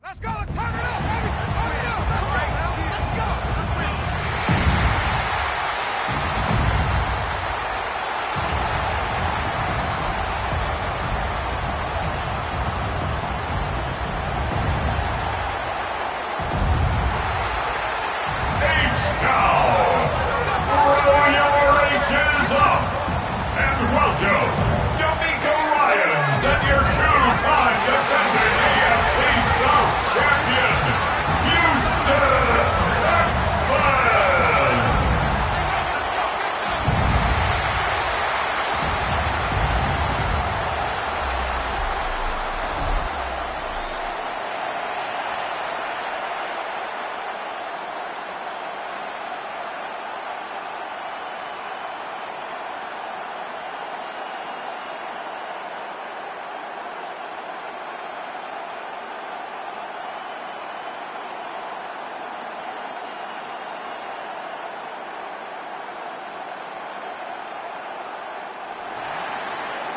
Let's go. Let's turn it up, baby. Turn it up. Let's go. H-Town, throw your H's up, and welcome, D'Amico Ryans and your two-time defending AFC South champion, Houston Texans.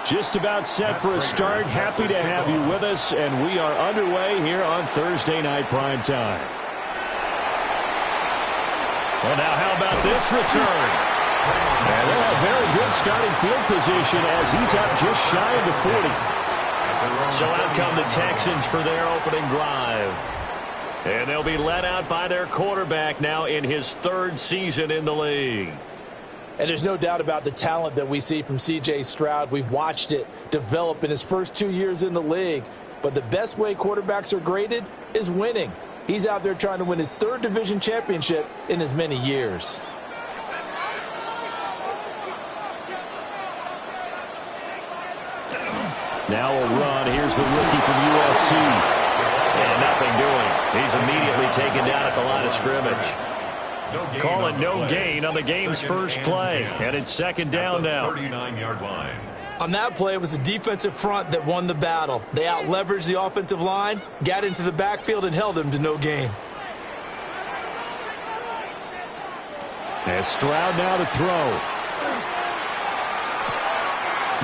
Just about set for a start. Happy to have you with us, and we are underway here on Thursday Night Prime Time. Well, now how about this return? And they'll have very good starting field position as he's up just shy of the 40. So out come the Texans for their opening drive. And they'll be led out by their quarterback now in his third season in the league. And there's no doubt about the talent that we see from C.J. Stroud. We've watched it develop in his first 2 years in the league. But the best way quarterbacks are graded is winning. He's out there trying to win his third division championship in as many years. Now a run. Here's the rookie from USC. And nothing doing. He's immediately taken down at the line of scrimmage. Call it no gain on the game's first play. And it's second down now. 39-yard line. On that play, it was the defensive front that won the battle. They out-leveraged the offensive line, got into the backfield, and held him to no gain. And Stroud now to throw.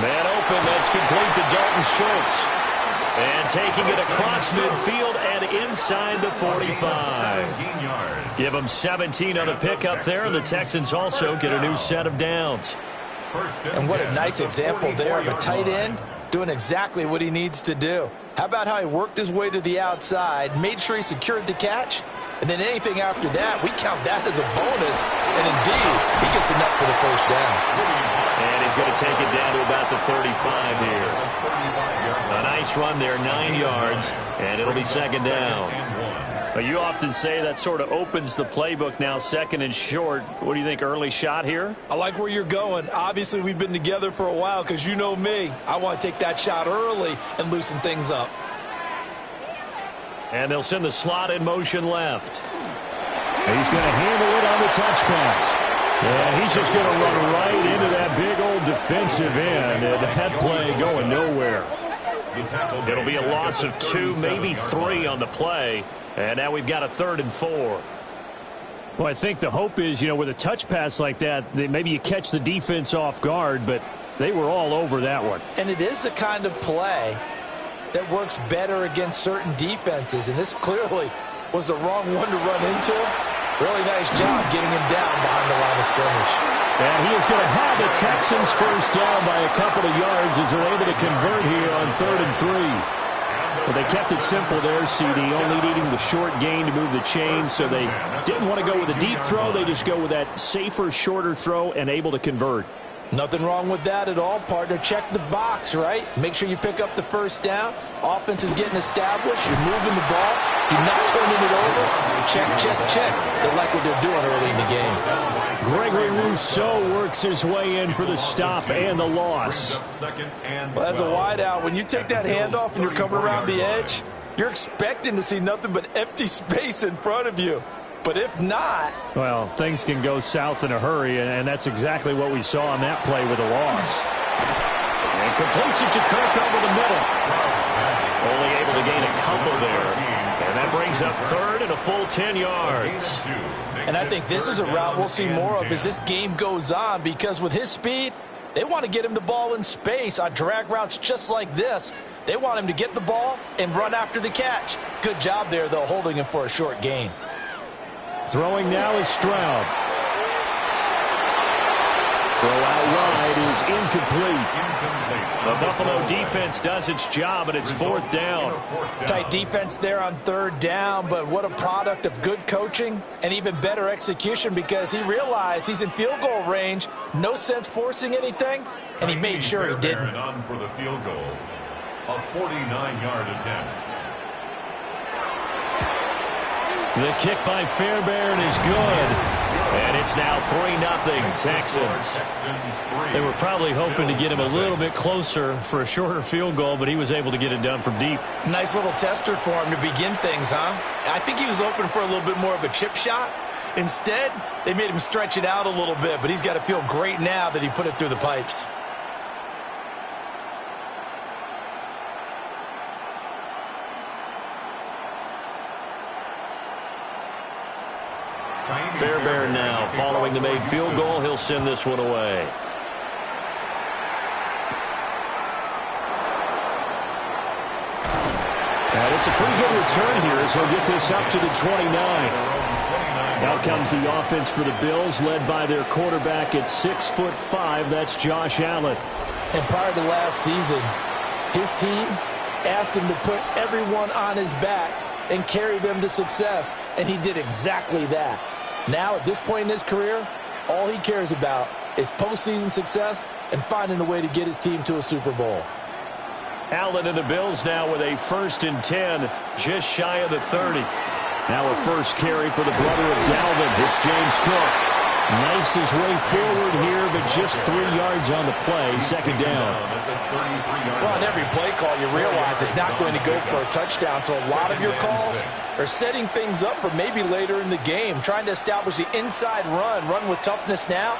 Man open, that's complete to Dalton Schultz. And taking it across midfield and inside the 45. Give them 17 on the pickup there, and the Texans also get a new set of downs. And what a nice example there of a tight end doing exactly what he needs to do. How about how he worked his way to the outside, made sure he secured the catch, and then anything after that, we count that as a bonus. And indeed, he gets enough for the first down. And he's going to take it down to about the 35 here. A nice run there, 9 yards, and it'll be second down. But you often say that sort of opens the playbook now, second and short. What do you think, early shot here? I like where you're going. Obviously, we've been together for a while because you know me. I want to take that shot early and loosen things up. And they'll send the slot in motion left. He's going to handle it on the touch pass. Yeah, he's just going to run right into that big old defensive end, and that play going nowhere. It'll be a loss of 2, maybe 3 on the play, and now we've got a 3rd and 4. Well, I think the hope is, you know, with a touch pass like that, maybe you catch the defense off guard, but they were all over that one. And it is the kind of play that works better against certain defenses, and this clearly was the wrong one to run into. Really nice job getting him down behind the line of scrimmage. And he is going to have the Texans first down by a couple of yards as they're able to convert here on 3rd and 3. Well, they kept it simple there, CD, only needing the short gain to move the chains, so they didn't want to go with a deep throw. They just go with that safer, shorter throw and able to convert. Nothing wrong with that at all, partner. Check the box, right? Make sure you pick up the first down. Offense is getting established. You're moving the ball. You're not turning it over. Check, check, check. They like what they're doing early in the game. Gregory Rousseau works his way in for the stop and the loss. Well, as a wideout, when you take that handoff and you're coming around the edge, you're expecting to see nothing but empty space in front of you. But if not... well, things can go south in a hurry, and that's exactly what we saw on that play with a loss. And completes it to Kirk over the middle. Only able to gain a couple there. And that brings up 3rd and a full 10 yards. And I think this is a route we'll see more of as this game goes on, because with his speed, they want to get him the ball in space on drag routes just like this. They want him to get the ball and run after the catch. Good job there, though, holding him for a short gain. Throwing now is Stroud. Throw out wide is incomplete. The Buffalo defense does its job, and it's fourth down. Tight defense there on third down, but what a product of good coaching and even better execution, because he realized he's in field goal range. No sense forcing anything, and he made sure he didn't. On for the field goal, a 49-yard attempt. The kick by Fairbairn is good. And it's now 3-0 Texans. They were probably hoping to get him a little bit closer for a shorter field goal, but he was able to get it done from deep. Nice little tester for him to begin things, huh? I think he was open for a little bit more of a chip shot. Instead, they made him stretch it out a little bit, but he's got to feel great now that he put it through the pipes. Fairbairn now following the made field goal. He'll send this one away. And it's a pretty good return here as he'll get this up to the 29. Now comes the offense for the Bills, led by their quarterback at 6'5". That's Josh Allen. And prior to last season, his team asked him to put everyone on his back and carry them to success, and he did exactly that. Now, at this point in his career, all he cares about is postseason success and finding a way to get his team to a Super Bowl. Allen and the Bills now with a 1st and 10, just shy of the 30. Now a first carry for the brother of Dalvin. It's James Cook. Knifes his way forward here, but just 3 yards on the play. Second down. Well, on every play call, you realize it's not going to go for a touchdown, so a lot of your calls are setting things up for maybe later in the game, trying to establish the inside run with toughness now,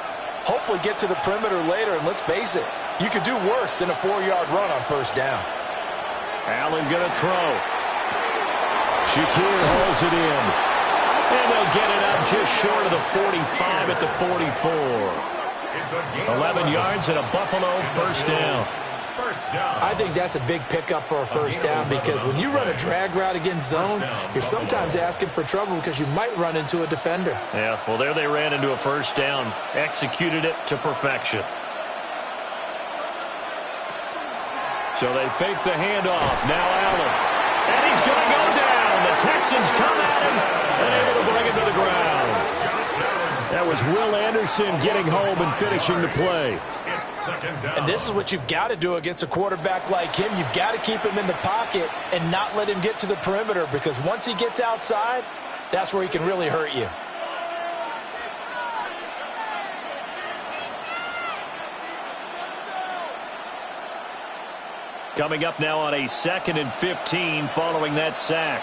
hopefully get to the perimeter later, and let's face it, you could do worse than a 4-yard run on first down. Allen going to throw. Shakir holds it in. And they'll get it up just short of the 45 at the 44. 11 yards and a Buffalo first down. I think that's a big pickup for a first down, because when you run a drag route against zone, you're sometimes asking for trouble because you might run into a defender. Yeah, well, there they ran into a first down. Executed it to perfection. So they fake the handoff. Now Allen. And he's going to go down. The Texans come at him and able to bring him to the ground. That was Will Anderson getting home and finishing the play. And this is what you've got to do against a quarterback like him. You've got to keep him in the pocket and not let him get to the perimeter, because once he gets outside, that's where he can really hurt you. Coming up now on a 2nd and 15 following that sack.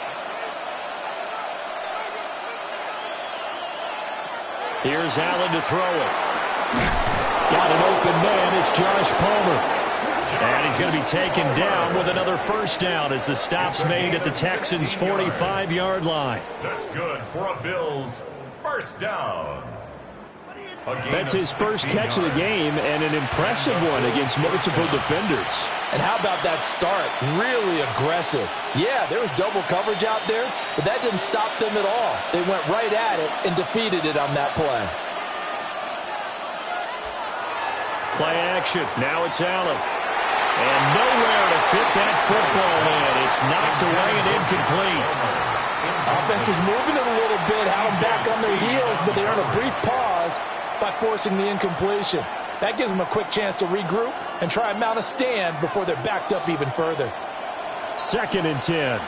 Here's Allen to throw it. Got an open man. It's Josh Palmer. And he's going to be taken down with another first down as the stop's made at the Texans' 45-yard line. That's good for a Bills first down. That's his first catch of the game, and an impressive one against multiple defenders. And how about that start? Really aggressive. Yeah, there was double coverage out there, but that didn't stop them at all. They went right at it and defeated it on that play. Play action. Now it's Allen. And nowhere to fit that football in. It's knocked away and incomplete. Offense was moving it a little bit, had them back on their heels, but they earned a brief pause by forcing the incompletion. That gives them a quick chance to regroup and try and mount a stand before they're backed up even further. 2nd and 10.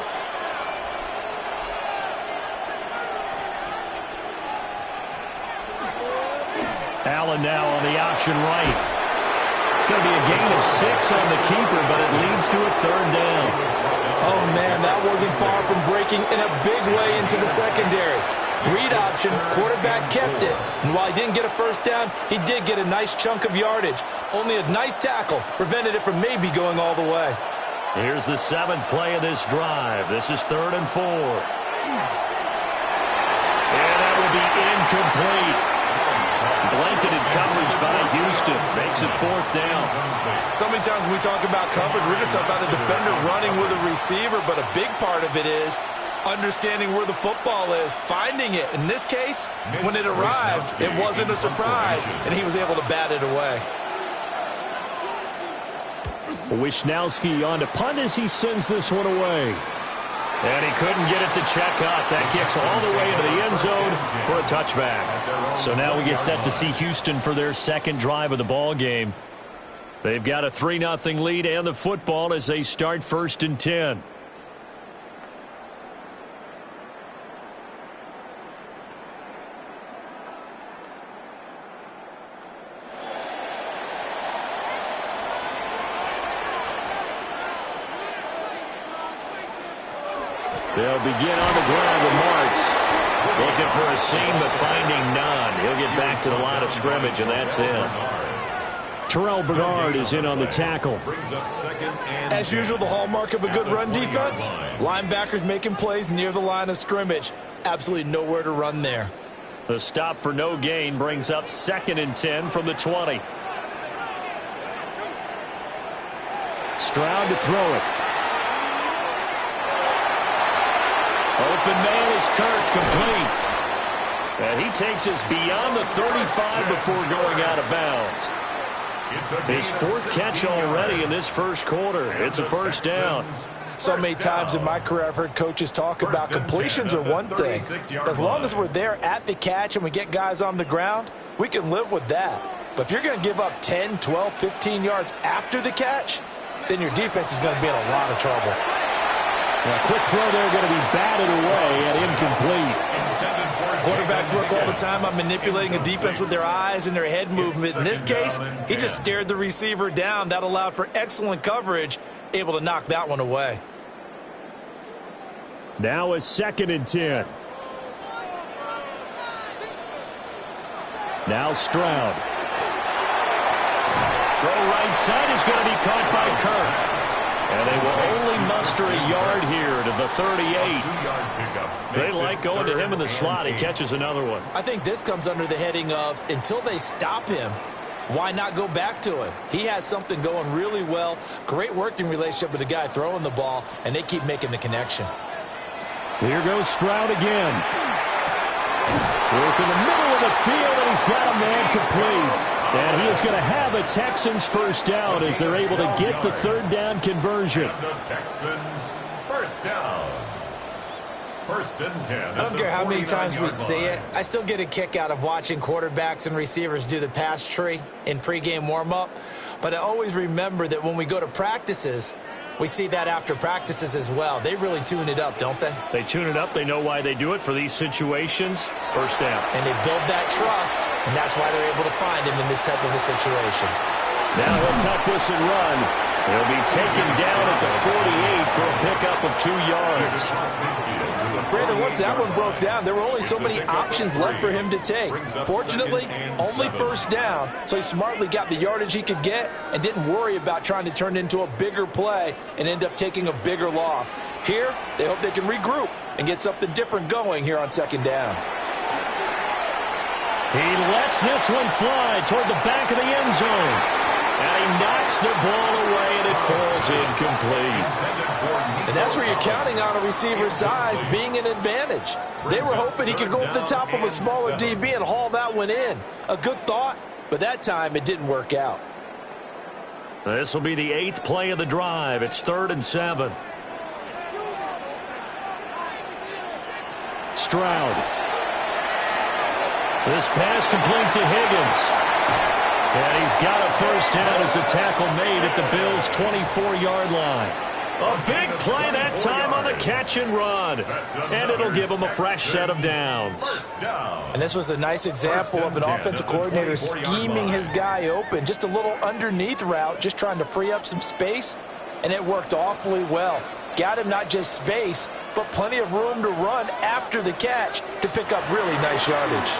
Allen now on the option right. It's going to be a gain of 6 on the keeper, but it leads to a 3rd down. Oh, man, that wasn't far from breaking in a big way into the secondary. Read option, quarterback kept it. And while he didn't get a first down, he did get a nice chunk of yardage. Only a nice tackle prevented it from maybe going all the way. Here's the 7th play of this drive. This is 3rd and 4. And that will be incomplete. blanketed coverage by Houston. Makes it 4th down. So many times when we talk about coverage, we're just talking about the defender running with a receiver, but a big part of it is understanding where the football is, finding it. In this case, when it arrived, it wasn't a surprise, and he was able to bat it away. Wisnowski on to punt as he sends this one away. And he couldn't get it to check up. That kicks all the way into the end zone for a touchback. So now we get set to see Houston for their second drive of the ball game. They've got a 3-0 lead and the football as they start 1st and 10. They'll begin on the ground with Marks. Looking for a seam, but finding none. He'll get back to the line of scrimmage, and that's it. Terrell Bernard is in on the tackle. As usual, the hallmark of a good run defense, linebackers making plays near the line of scrimmage. Absolutely nowhere to run there. The stop for no gain brings up 2nd and 10 from the 20. Stroud to throw it. Open man is Kirk, complete. And he takes us beyond the 35 before going out of bounds. His 4th catch already in this first quarter. It's a 1st down. So many times in my career I've heard coaches talk about completions are one thing. As long as we're there at the catch and we get guys on the ground, we can live with that. But if you're going to give up 10, 12, 15 yards after the catch, then your defense is going to be in a lot of trouble. A quick throw there going to be batted away and incomplete. Quarterbacks work all the time on manipulating a defense with their eyes and their head movement. In this case, he just stared the receiver down. That allowed for excellent coverage, able to knock that one away. Now a 2nd and 10. Now Stroud. Throw right side is going to be caught by Kirk. And they will only muster a yard here to the 38. They like going to him in the slot. He catches another one. I think this comes under the heading of until they stop him, why not go back to it? He has something going really well. Great working relationship with the guy throwing the ball, and they keep making the connection. Here goes Stroud again. Work in the middle of the field, and he's got a man complete. And he is going to have a Texans 1st down as they're able to get the 3rd down conversion. The Texans 1st down. 1st and 10. I don't care how many times we see it. I still get a kick out of watching quarterbacks and receivers do the pass tree in pregame warm-up. But I always remember that when we go to practices, we see that after practices as well. They really tune it up, don't they? They tune it up. They know why they do it for these situations. 1st down. And they build that trust, and that's why they're able to find him in this type of a situation. Now he'll tuck this and run. He'll be taken down at the 48 for a pickup of 2 yards. Brandon, once that one broke down, there were only so many options left for him to take. Fortunately, only 1st down, so he smartly got the yardage he could get and didn't worry about trying to turn it into a bigger play and end up taking a bigger loss. Here, they hope they can regroup and get something different going here on 2nd down. He lets this one fly toward the back of the end zone. And he knocks the ball away, and it falls incomplete. And that's where you're counting on a receiver's size being an advantage. They were hoping he could go up the top of a smaller DB and haul that one in. A good thought, but that time it didn't work out. This will be the 8th play of the drive. It's 3rd and 7. Stroud. This pass complete to Higgins. And he's got a 1st down as the tackle made at the Bills' 24-yard line. A big play that time on the catch and run. And it'll give him a fresh set of downs. And this was a nice example of an offensive coordinator scheming his guy open. Just a little underneath route, just trying to free up some space. And it worked awfully well. Got him not just space, but plenty of room to run after the catch to pick up really nice yardage.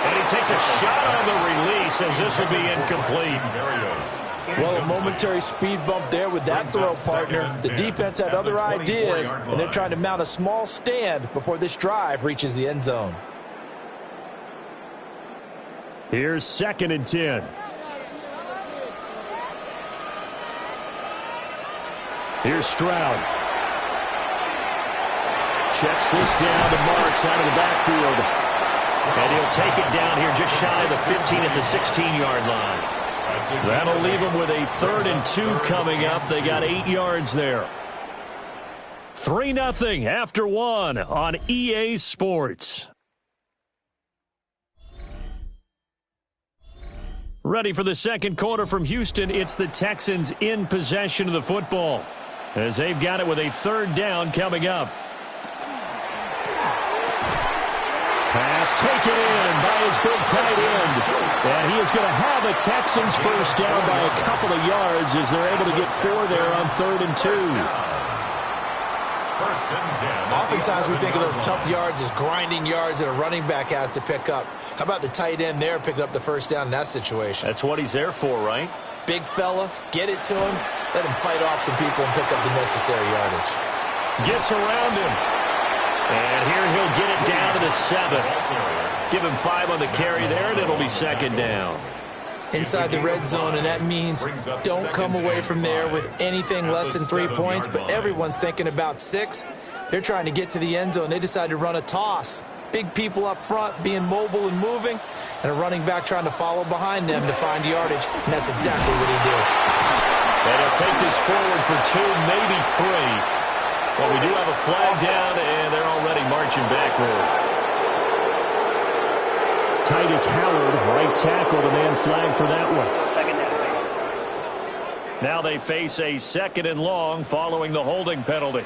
And he takes a shot on the release as this will be incomplete. Well, a momentary speed bump there with that throw, partner. The defense had other ideas, and they're trying to mount a small stand before this drive reaches the end zone. Here's 2nd and 10. Here's Stroud. Checks this down to Marks out of the backfield. And he'll take it down here just shy of the 15 at the 16-yard line. That'll leave them with a 3rd and 2 coming up. They got 8 yards there. 3-0 after 1 on EA Sports. Ready for the second quarter from Houston. It's the Texans in possession of the football as they've got it with a 3rd down coming up. Pass taken in by his big tight end. And he is going to have a Texans first down by a couple of yards as they're able to get 4 there on 3rd and 2. Oftentimes we think of those tough yards as grinding yards that a running back has to pick up. How about the tight end there picking up the first down in that situation? That's what he's there for, right? Big fella, get it to him, let him fight off some people and pick up the necessary yardage. Gets around him. And here he'll get it down to the 7. Give him 5 on the carry there, and it'll be 2nd down. Inside the red zone, and that means don't come away from there with anything less than 3 points, but everyone's thinking about 6. They're trying to get to the end zone. They decided to run a toss. Big people up front being mobile and moving, and a running back trying to follow behind them to find yardage, and that's exactly what he did. And he'll take this forward for 2, maybe 3. Well, we do have a flag down, and they're already marching backward. Titus Howard, right tackle, the man flag for that one. Now they face a 2nd and long following the holding penalty.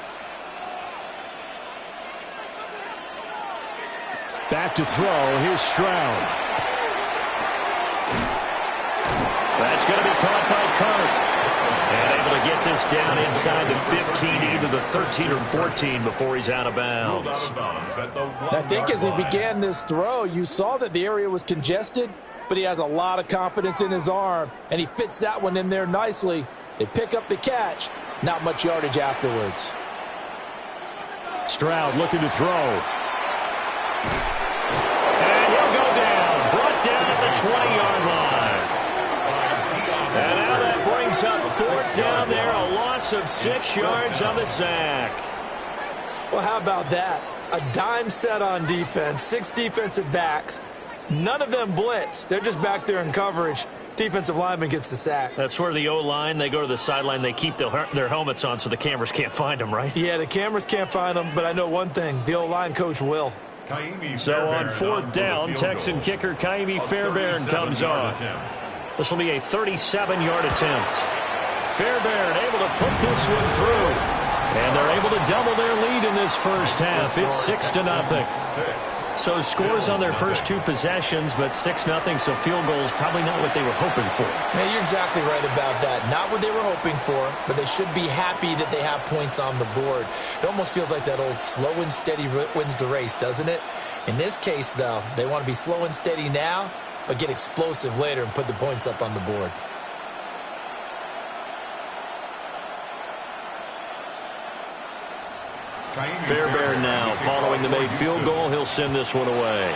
Back to throw. Here's Stroud. That's going to be caught by Kirk. And able to get this down inside the 15, either the 13 or 14 before he's out of bounds. I think as he began this throw, you saw that the area was congested, but he has a lot of confidence in his arm, and he fits that one in there nicely. They pick up the catch, not much yardage afterwards. Stroud looking to throw. And he'll go down, brought down at the 20-yard line. And now that brings up 4th down there, a loss of 6 yards on the sack. Well, how about that? A dime set on defense, 6 defensive backs. None of them blitz. They're just back there in coverage. Defensive lineman gets the sack. That's where the O-line, they go to the sideline, they keep their helmets on so the cameras can't find them, right? Yeah, the cameras can't find them, but I know one thing. The O-line coach will. So on 4th down, Texan kicker Kaimi Fairbairn comes on. This will be a 37-yard attempt. Fairbairn able to put this one through. And they're able to double their lead in this first half. It's 6-0. So scores on their first 2 possessions, but 6-0, so field goals probably not what they were hoping for. Yeah, you're exactly right about that. Not what they were hoping for, but they should be happy that they have points on the board. It almost feels like that old slow and steady wins the race, doesn't it? In this case, though, they want to be slow and steady now, but get explosive later and put the points up on the board. Fairbairn now following the made field goal. He'll send this one away.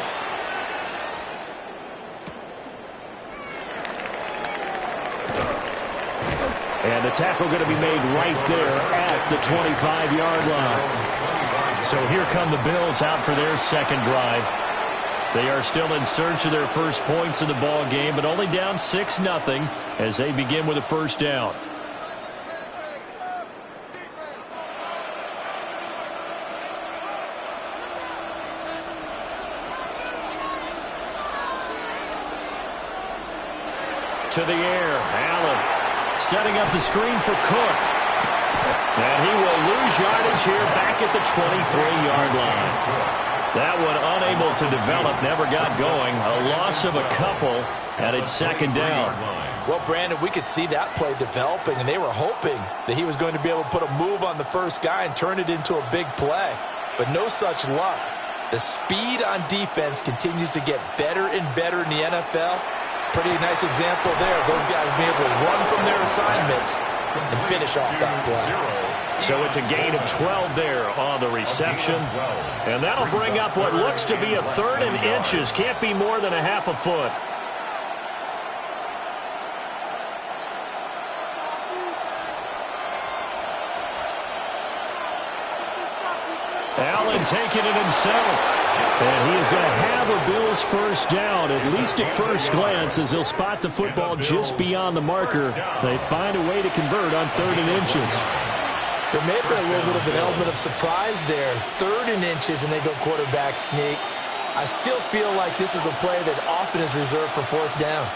And the tackle going to be made right there at the 25-yard line. So here come the Bills out for their second drive. They are still in search of their first points in the ball game, but only down 6-0 as they begin with a first down. To the air, Allen setting up the screen for Cook. And he will lose yardage here back at the 23-yard line. That one unable to develop, never got going. A loss of a couple, and it's 2nd down. Well, Brandon, we could see that play developing, and they were hoping that he was going to be able to put a move on the first guy and turn it into a big play. But no such luck. The speed on defense continues to get better and better in the NFL. Pretty nice example there. Those guys being able to run from their assignments and finish off that play. So it's a gain of 12 there on the reception. And that'll bring up what looks to be a 3rd and inches. Can't be more than a half a foot. Allen taking it himself. And he is going to have a Bills first down, at least at first glance, as he'll spot the football just beyond the marker. They find a way to convert on 3rd and inches. There may have been a little bit of an element of surprise there. 3rd and inches, and they go quarterback sneak. I still feel like this is a play that often is reserved for 4th down.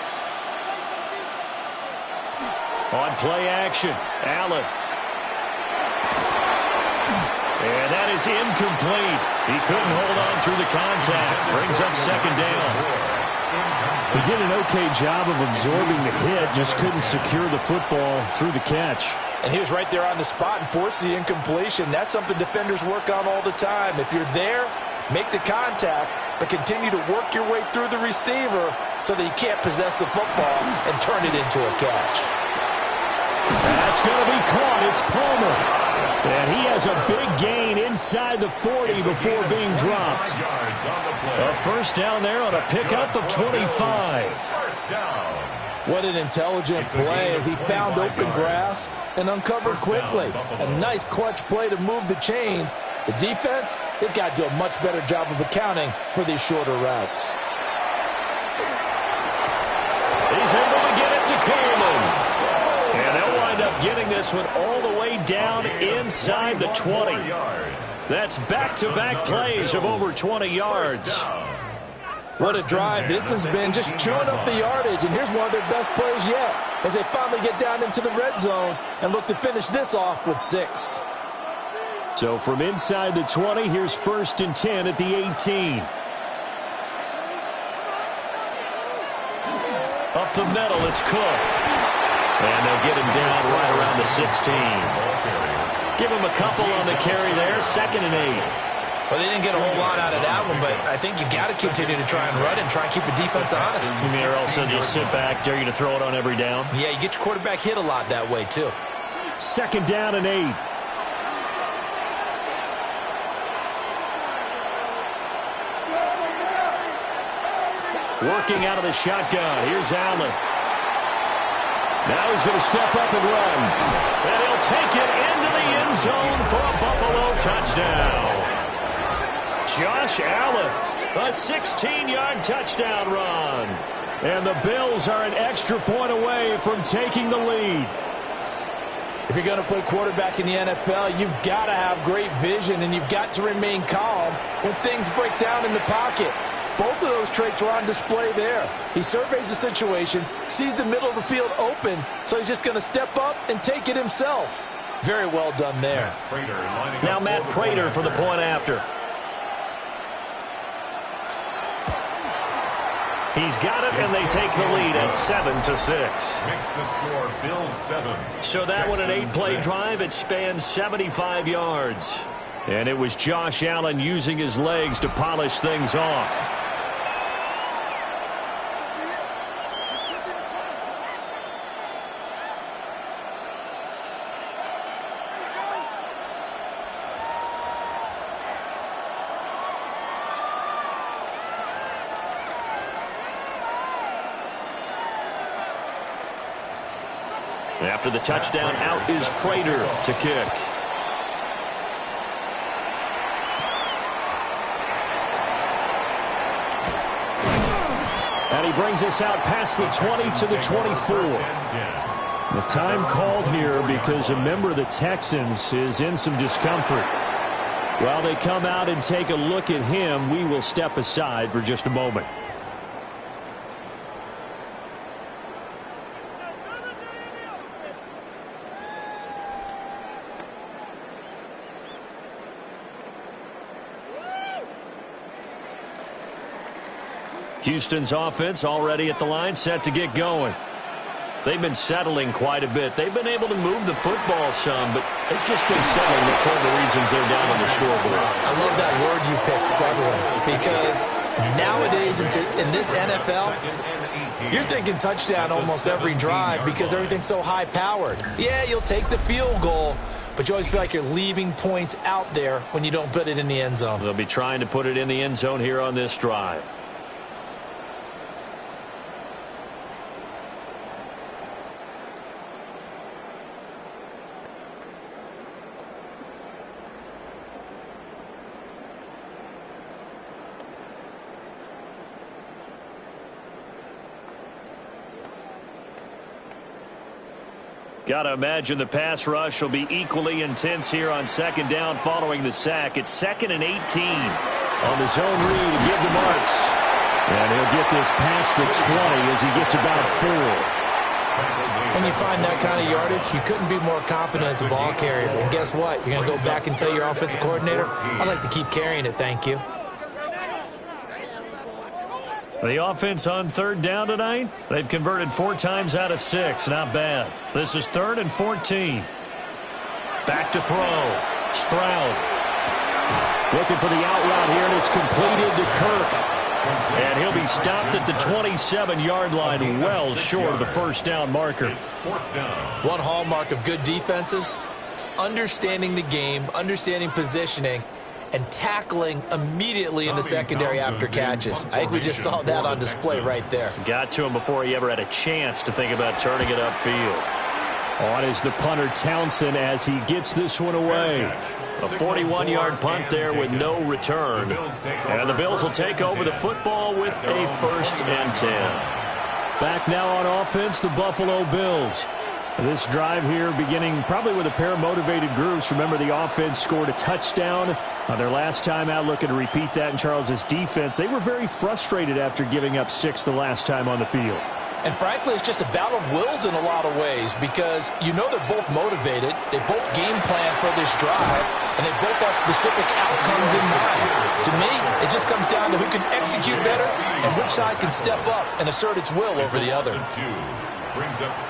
On play action, Allen. And that is incomplete. He couldn't hold on through the contact. Brings up 2nd down. He did an okay job of absorbing the hit, just couldn't secure the football through the catch. And he was right there on the spot and forced the incompletion. That's something defenders work on all the time. If you're there, make the contact, but continue to work your way through the receiver so that you can't possess the football and turn it into a catch. That's going to be caught. It's Palmer. And he has a big gain inside the 40 before being dropped. A first down there on a pickup of 25. What an intelligent play as he found open grass and uncovered quickly. A nice clutch play to move the chains. The defense, they've got to do a much better job of accounting for these shorter routes. He's able to get it to Coleman. And they'll wind up getting this one all the way down inside the 20. That's back-to-back plays of over 20 yards. What a drive this has been, just chewing up the yardage. And here's one of their best plays yet as they finally get down into the red zone and look to finish this off with 6. So from inside the 20, here's 1st and 10 at the 18. Up the middle, it's Cook. And they'll get him down right around the 16. Give him a couple on the carry there, 2nd and 8. Well, they didn't get a whole lot out of that one, but I think you've got to continue to try and run and try and keep the defense honest. You mean or else they'll just sit back, dare you to throw it on every down? Yeah, you get your quarterback hit a lot that way, too. 2nd down and 8. Working out of the shotgun. Here's Allen. Now he's going to step up and run. And he'll take it into the end zone for a Buffalo touchdown. Josh Allen, a 16-yard touchdown run. And the Bills are an extra point away from taking the lead. If you're going to play quarterback in the NFL, you've got to have great vision, and you've got to remain calm when things break down in the pocket. Both of those traits were on display there. He surveys the situation, sees the middle of the field open, so he's just going to step up and take it himself. Very well done there. Now Matt Prater for the point after. He's got it, and they take the lead at 7-6. Makes the score Bills 7. So that one, an 8-play drive. It spans 75 yards. And it was Josh Allen using his legs to polish things off. After the touchdown, out is Prater to kick. And he brings us out past the 20 to the 24. The time called here because a member of the Texans is in some discomfort. While they come out and take a look at him, we will step aside for just a moment. Houston's offense already at the line, set to get going. They've been settling quite a bit. They've been able to move the football some, but they've just been settling. That's one of the reasons they're down on the scoreboard. I love that word you picked, settling, because nowadays in this NFL, you're thinking touchdown almost every drive because everything's so high-powered. Yeah, you'll take the field goal, but you always feel like you're leaving points out there when you don't put it in the end zone. They'll be trying to put it in the end zone here on this drive. Got to imagine the pass rush will be equally intense here on second down following the sack. It's 2nd and 18. On the zone read to give the marks. And he'll get this past the 20 as he gets about 4. When you find that kind of yardage, you couldn't be more confident as a ball carrier. And guess what? You're going to go back and tell your offensive coordinator, I'd like to keep carrying it, thank you. The offense on 3rd down tonight, they've converted 4 times out of 6. Not bad. This is 3rd and 14. Back to throw. Stroud. Looking for the out route here, and it's completed to Kirk. And he'll be stopped at the 27-yard line, well short of the first down marker. One hallmark of good defenses is understanding the game, understanding positioning, and tackling immediately in the secondary after catches. I think we just saw that on display right there. Got to him before he ever had a chance to think about turning it upfield. On is the punter Townsend as he gets this one away. A 41-yard punt there with no return. And the Bills will take over the football with a 1st and 10. Back now on offense, the Buffalo Bills. This drive here beginning probably with a pair of motivated groups. Remember, the offense scored a touchdown on their last time out, looking to repeat that in Charles's defense. They were very frustrated after giving up 6 the last time on the field. And frankly, it's just a battle of wills in a lot of ways because you know they're both motivated. They both game plan for this drive, and they both have specific outcomes in mind. To me, it just comes down to who can execute better and which side can step up and assert its will over the other.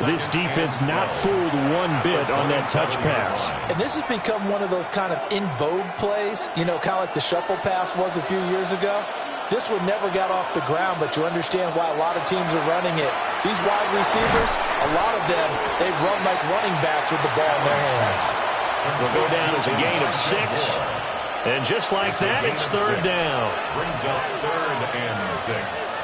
This defense not fooled one bit on that touch pass. And this has become one of those kind of in vogue plays, you know, kind of like the shuffle pass was a few years ago. This one never got off the ground, but you understand why a lot of teams are running it. These wide receivers, a lot of them, they run like running backs with the ball in their hands. Will go down as a gain of 6. And just like that, it's 3rd down. Brings up 3rd and 6.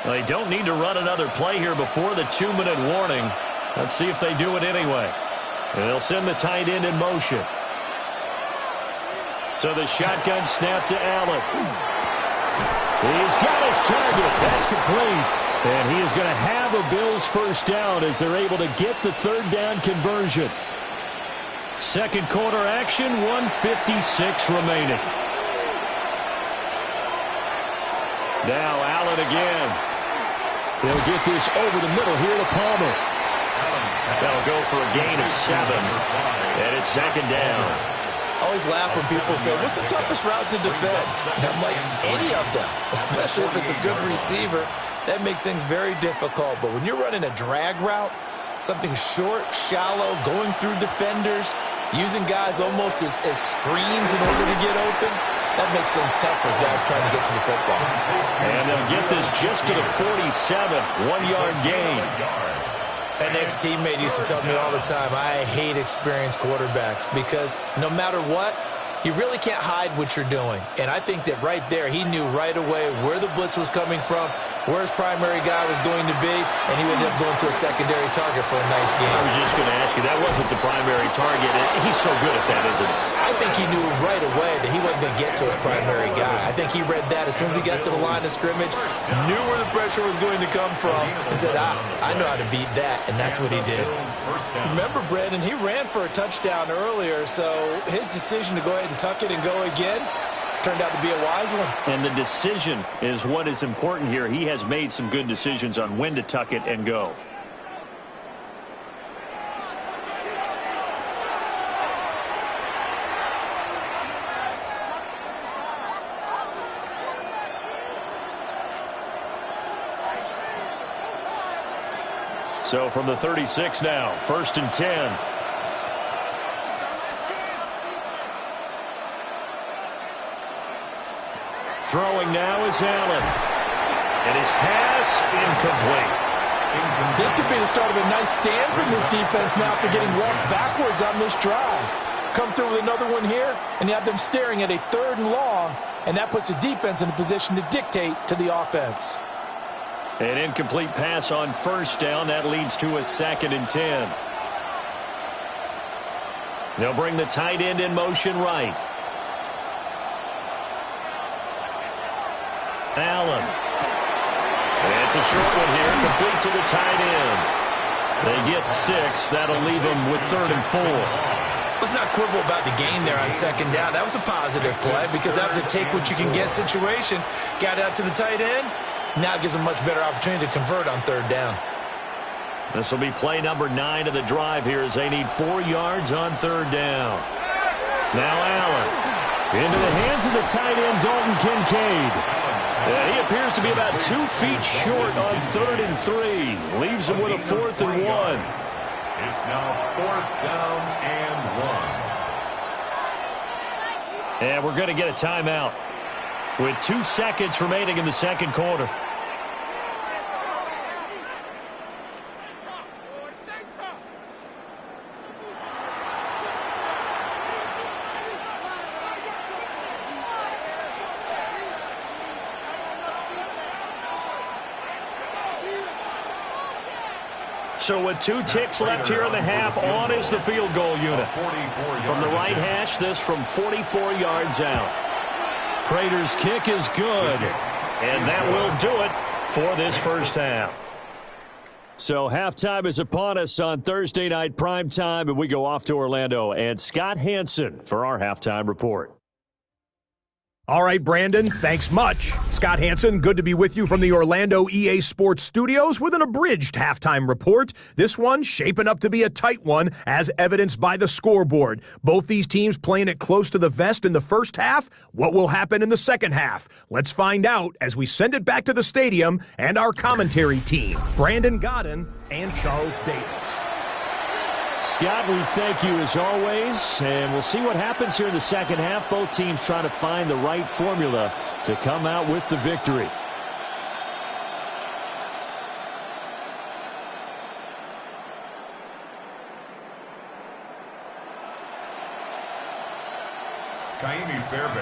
They don't need to run another play here before the 2-minute warning. Let's see if they do it anyway. They'll send the tight end in motion. So the shotgun snap to Allen. He's got his target. That's complete. And he is going to have a Bills 1st down as they're able to get the 3rd down conversion. Second quarter action, 1:56 remaining. Now Allen again. He'll get this over the middle here to Palmer. That'll go for a gain of 7. And it's 2nd down. I always laugh when people say, what's the toughest route to defend? And I'm like, any of them, especially if it's a good receiver. That makes things very difficult. But when you're running a drag route, something short, shallow, going through defenders, using guys almost as screens in order to get open, that makes things tough for guys trying to get to the football. And they'll get this just to the 47, 1-yard gain. An ex-teammate used to tell me all the time, I hate experienced quarterbacks because no matter what, you really can't hide what you're doing. And I think that right there, he knew right away where the blitz was coming from, where his primary guy was going to be, and he ended up going to a secondary target for a nice game. I was just going to ask you, that wasn't the primary target. He's so good at that, isn't he? I think he knew right away that he wasn't going to get to his primary guy. I think he read that as soon as he got to the line of scrimmage, knew where the pressure was going to come from, and said, I know how to beat that, and that's what he did. Remember, Brandon, he ran for a touchdown earlier, so his decision to go ahead and tuck it and go again turned out to be a wise one. And the decision is what is important here. He has made some good decisions on when to tuck it and go. So from the 36 now, 1st and 10. Throwing now is Allen. And his pass incomplete. This could be the start of a nice stand from this defense now after getting walked backwards on this drive. Come through with another one here, and you have them staring at a 3rd and long, and that puts the defense in a position to dictate to the offense. An incomplete pass on 1st down. That leads to a 2nd and 10. They'll bring the tight end in motion right. Allen. It's It's a short one here, complete to the tight end. They get 6. That'll leave them with 3rd and 4. Let's not quibble about the gain there on 2nd down. That was a positive play because that was a take-what-you-can-get situation. Got out to the tight end. Now it gives them a much better opportunity to convert on 3rd down. This will be play number 9 of the drive here as they need 4 yards on 3rd down. Now Allen. Into the hands of the tight end, Dalton Kincaid. And he appears to be about 2 feet short on 3rd and 3. Leaves him with a 4th and 1. It's now 4th down and 1. And we're going to get a timeout with 2 seconds remaining in the second quarter. So with 2 ticks left here in the half, on is the field goal unit. From the right hash, this from 44 yards out. Prater's kick is good, and that will do it for this first half. So halftime is upon us on Thursday night primetime, and we go off to Orlando. And Scott Hansen for our halftime report. All right, Brandon, thanks much. Scott Hansen, good to be with you from the Orlando EA Sports Studios with an abridged halftime report. This one shaping up to be a tight one, as evidenced by the scoreboard. Both these teams playing it close to the vest in the first half. What will happen in the second half? Let's find out as we send it back to the stadium and our commentary team, Brandon Godden and Charles Davis. Scott, we thank you as always, and we'll see what happens here in the second half. Both teams trying to find the right formula to come out with the victory.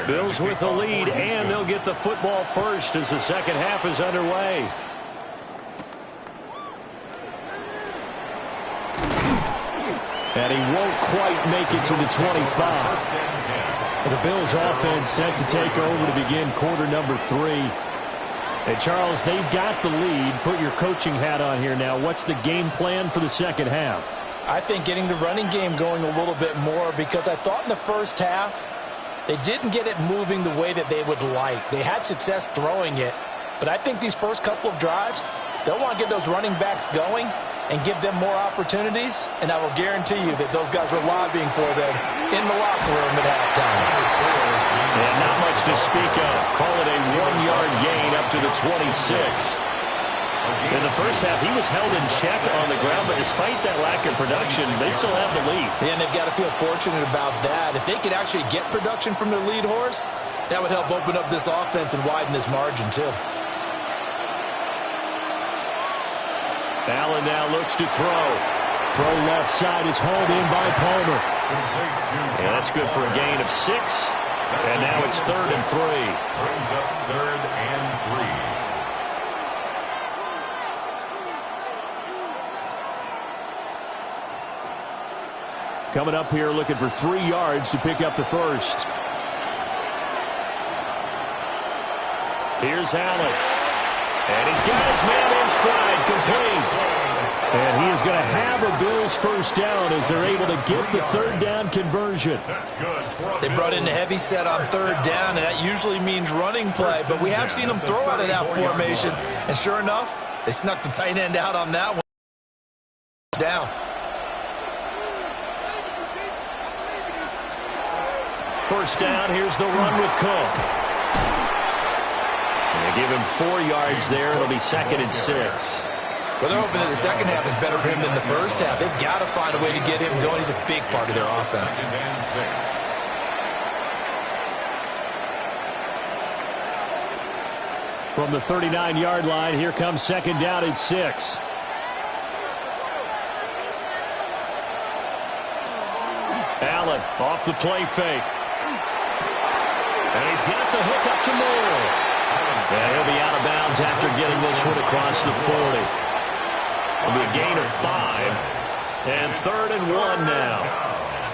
Bills with the lead, and they'll get the football first as the second half is underway. And he won't quite make it to the 25. The Bills offense set to take over to begin quarter number 3. And Charles, they've got the lead. Put your coaching hat on here now. What's the game plan for the second half? I think getting the running game going a little bit more, because I thought in the first half they didn't get it moving the way that they would like. They had success throwing it, but I think these first couple of drives, they'll want to get those running backs going and give them more opportunities, and I will guarantee you that those guys were lobbying for them in the locker room at halftime. And not much to speak of. Call it a 1-yard gain up to the 26. In the first half, he was held in check on the ground, but despite that lack of production, they still have the lead. Yeah, and they've got to feel fortunate about that. If they could actually get production from their lead horse, that would help open up this offense and widen this margin, too. Allen now looks to throw. Throw left side is hauled in by Palmer. And that's good for a gain of 6. And now it's 3rd and 3. Brings up 3rd and 3. Coming up here looking for 3 yards to pick up the first. Here's Allen. And he's got his man in stride, complete. And he is going to have a Bills first down as they're able to get the 3rd down conversion. That's good. They brought in the heavy set on 3rd down, and that usually means running play, but we have seen them throw out of that formation. And sure enough, they snuck the tight end out on that one. Down. First down, here's the run with Cook. They give him 4 yards there. It'll be 2nd and 6. Well, they're hoping that the second half is better for him than the first half. They've got to find a way to get him going. He's a big part of their offense. From the 39-yard line, here comes 2nd down and 6. Allen off the play fake. And he's got the hook up to Moore. And he'll be out of bounds after getting this one across the 40. It'll be a gain of 5. And 3rd and 1 now.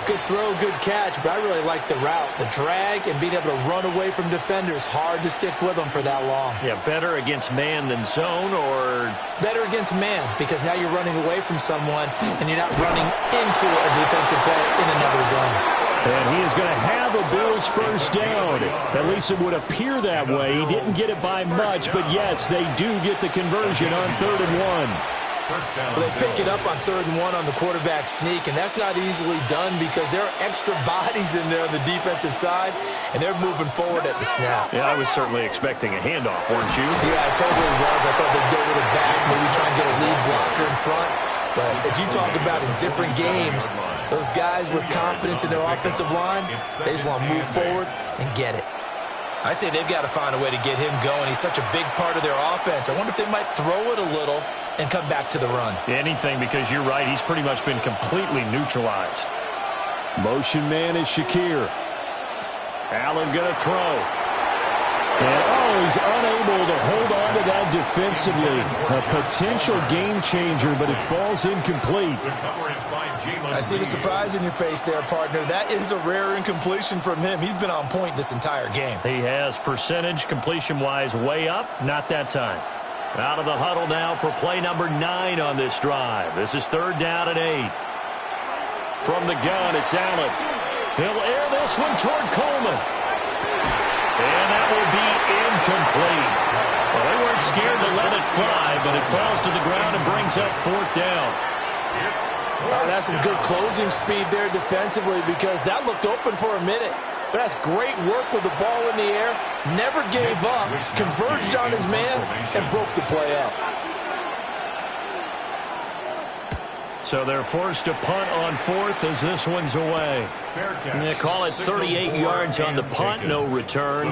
Good throw, good catch, but I really like the route. The drag and being able to run away from defenders, hard to stick with them for that long. Yeah, better against man than zone, or better against man, because now you're running away from someone and you're not running into a defensive play in another zone. And he is going to have a Bills first down. At least it would appear that way. He didn't get it by much, but yes, they do get the conversion on 3rd and 1. Well, they pick it up on 3rd and 1 on the quarterback sneak, and that's not easily done because there are extra bodies in there on the defensive side, and they're moving forward at the snap. Yeah, I was certainly expecting a handoff, weren't you? Yeah, I totally was. I thought they'd go with it back, maybe try and get a lead blocker in front. But as you talk about in different games, those guys with confidence in their offensive line, they just want to move forward and get it. I'd say they've got to find a way to get him going. He's such a big part of their offense. I wonder if they might throw it a little and come back to the run. Anything, because you're right. He's pretty much been completely neutralized. Motion man is Shakir. Allen going to throw. And, he's unable to hold on to that defensively. A potential game changer, but it falls incomplete. I see the surprise in your face there, partner. That is a rare incompletion from him. He's been on point this entire game. He has percentage completion-wise way up. Not that time. Out of the huddle now for play number 9 on this drive. This is 3rd down and 8. From the gun, it's Allen. He'll air this one toward Coleman. And that will be incomplete. Well, they weren't scared to let it fly, but it falls to the ground and brings up 4th down. That's some good closing speed there defensively because that looked open for a minute. But that's great work with the ball in the air. Never gave up, converged on his man, and broke the play up. So they're forced to punt on 4th as this one's away. They call it 38 yards on the punt, no return.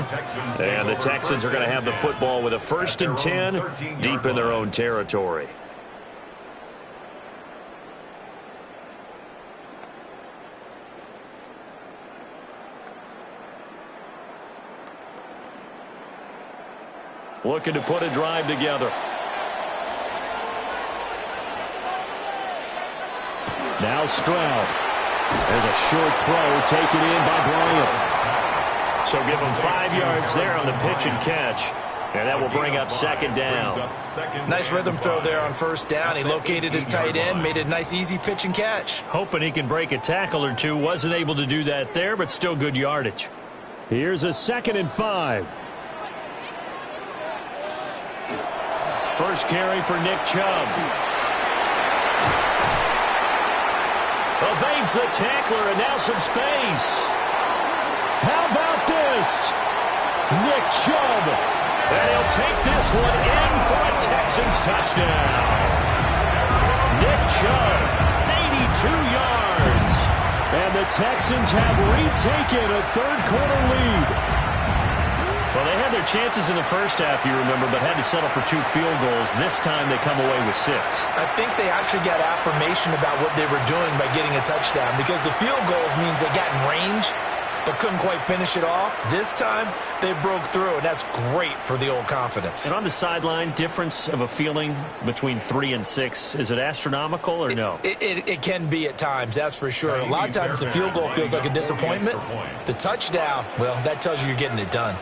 And the Texans are going to have the football with a 1st and 10 deep in their own territory. Looking to put a drive together. Now Stroud. There's a short throw taken in by Bryant. So give him 5 yards there on the pitch and catch. And that will bring up 2nd down. Nice rhythm throw there on 1st down. He located his tight end, made a nice easy pitch and catch. Hoping he can break a tackle or two. Wasn't able to do that there, but still good yardage. Here's a 2nd and 5. First carry for Nick Chubb. Evades the tackler, and now some space. How about this? Nick Chubb. And he'll take this one in for a Texans touchdown. Nick Chubb, 82 yards. And the Texans have retaken a 3rd quarter lead. Well, they had their chances in the first half, you remember, but had to settle for 2 field goals. This time they come away with 6. I think they actually got affirmation about what they were doing by getting a touchdown because the field goals means they got in range but couldn't quite finish it off. This time they broke through, and that's great for the old confidence. And on the sideline, difference of a feeling between 3 and 6, is it astronomical or no? It can be at times, that's for sure. A lot of times the field goal feels like a disappointment. The touchdown, well, that tells you you're getting it done.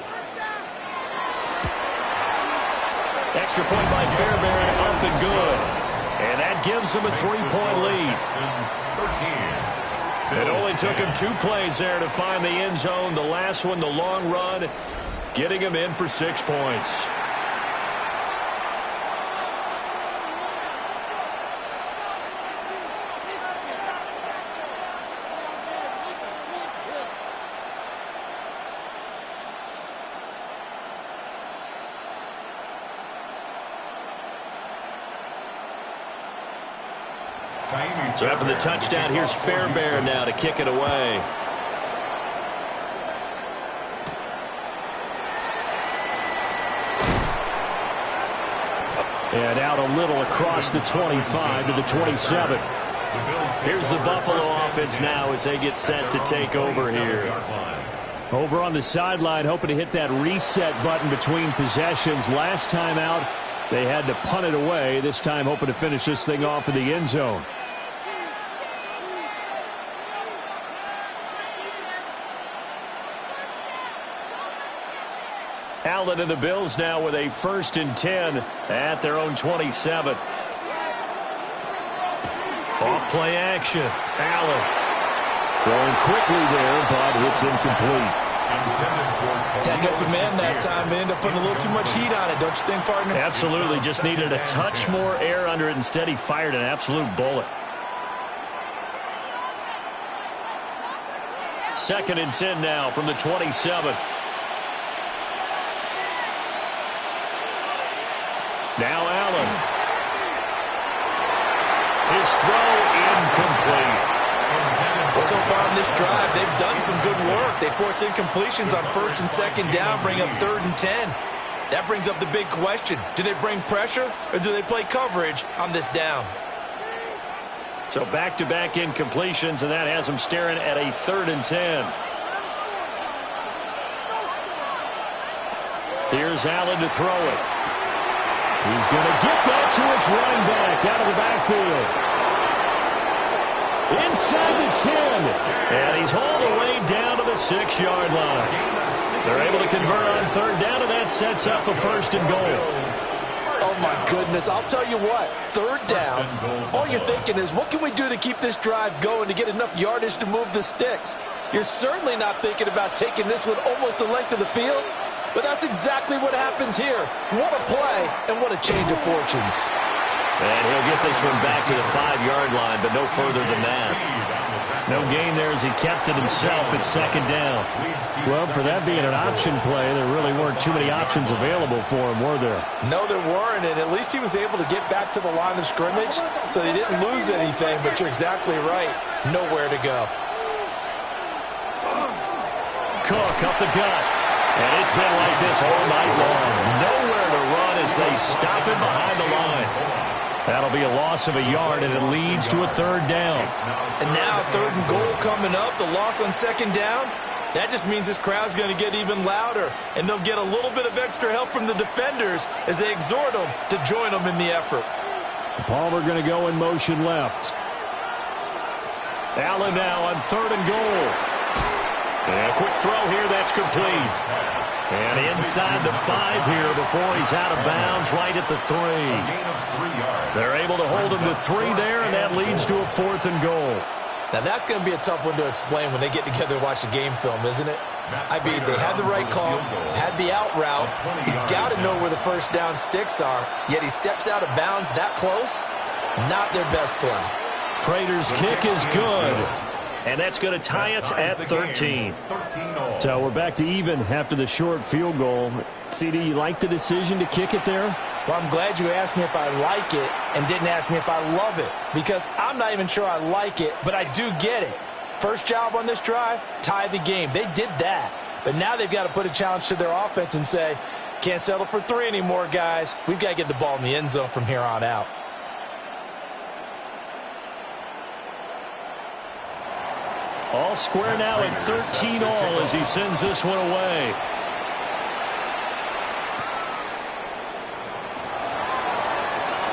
Extra point by Fairbairn, up and good. And that gives them a 3-point lead. It only took him 2 plays there to find the end zone. The last one, the long run, getting him in for 6 points. So after the touchdown, here's Fairbairn now to kick it away. And out a little across the 25 to the 27. Here's the Buffalo offense now as they get set to take over here. Over on the sideline, hoping to hit that reset button between possessions. Last time out, they had to punt it away. This time hoping to finish this thing off in the end zone. Allen and the Bills now with a 1st and 10 at their own 27. Off play action. Allen throwing quickly there, but it's incomplete. Had an open man that time, but ended up putting a little too much heat on it, don't you think, partner? Absolutely. Just needed a touch more air under it. Instead, he fired an absolute bullet. 2nd and 10 now from the 27. Now Allen. His throw incomplete. Well, so far in this drive, they've done some good work. They force incompletions on 1st and 2nd down, bring up 3rd and 10. That brings up the big question. Do they bring pressure or do they play coverage on this down? So back-to-back incompletions, and that has them staring at a 3rd and 10. Here's Allen to throw it. He's going to get that to his running back out of the backfield. Inside the 10. And he's hauled away down to the 6-yard line. They're able to convert on 3rd down, and that sets up a 1st and goal. Oh, my goodness. I'll tell you what. 3rd down, all you're thinking is, what can we do to keep this drive going to get enough yardage to move the sticks? You're certainly not thinking about taking this one almost the length of the field, but that's exactly what happens here. What a play, and what a change of fortunes. And he'll get this one back to the 5-yard line, but no further than that. No gain there as he kept it himself at 2nd down. Well, for that being an option play, there really weren't too many options available for him, were there? No, there weren't, and at least he was able to get back to the line of scrimmage, so he didn't lose anything, but you're exactly right. Nowhere to go. Cook up the gut. And it's been like this all night long. Nowhere to run as they stop him behind the line. That'll be a loss of a yard, and it leads to a 3rd down. And now 3rd and goal coming up, the loss on 2nd down. That just means this crowd's going to get even louder, and they'll get a little bit of extra help from the defenders as they exhort them to join them in the effort. Palmer going to go in motion left. Allen now on 3rd and goal. And a quick throw here, that's complete. And inside the 5 here before he's out of bounds, right at the 3. They're able to hold him to 3 there, and that leads to a 4th and goal. Now, that's going to be a tough one to explain when they get together and watch the game film, isn't it? I mean, they had the right call, had the out route. He's got to know where the 1st down sticks are, yet he steps out of bounds that close. Not their best play. Prater's kick is good. And that's going to tie us at 13. So we're back to even after the short field goal. CD, you like the decision to kick it there? Well, I'm glad you asked me if I like it and didn't ask me if I love it, because I'm not even sure I like it, but I do get it. First job on this drive, tie the game. They did that, but now they've got to put a challenge to their offense and say, can't settle for 3 anymore, guys. We've got to get the ball in the end zone from here on out. All square now at 13 all as he sends this one away.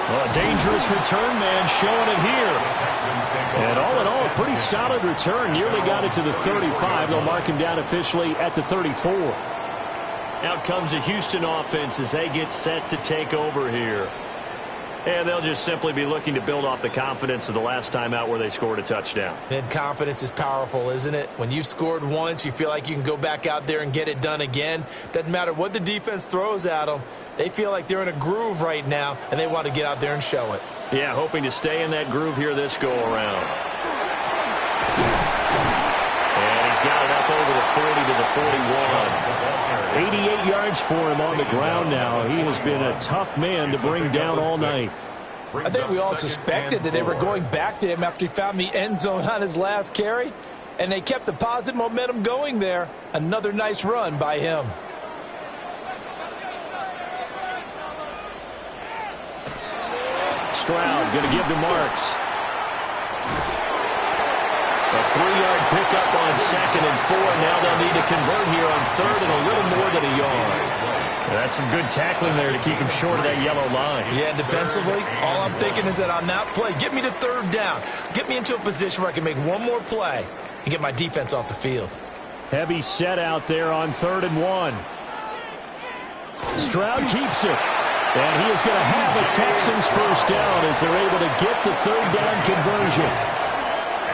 Well, a dangerous return man showing it here. And all in all, a pretty solid return. Nearly got it to the 35. They'll mark him down officially at the 34. Out comes the Houston offense as they get set to take over here. And they'll just simply be looking to build off the confidence of the last time out where they scored a touchdown. And confidence is powerful, isn't it? When you've scored once, you feel like you can go back out there and get it done again. Doesn't matter what the defense throws at them. They feel like they're in a groove right now, and they want to get out there and show it. Yeah, hoping to stay in that groove here this go-around. And he's got it up over the 40 to the 41. 88 yards for him on the ground now. He has been a tough man to bring down all night. I think we all suspected that they were going back to him after he found the end zone on his last carry, and they kept the positive momentum going there. Another nice run by him. Stroud going to give to Marks. A 3-yard pickup on 2nd and 4. Now they'll need to convert here on 3rd and a little more than a yard. That's some good tackling there to keep him short of that yellow line. Yeah, defensively, all I'm thinking is that on that play, get me to 3rd down. Get me into a position where I can make one more play and get my defense off the field. Heavy set out there on 3rd and 1. Stroud keeps it. And he is going to have a Texans first down as they're able to get the third down conversion.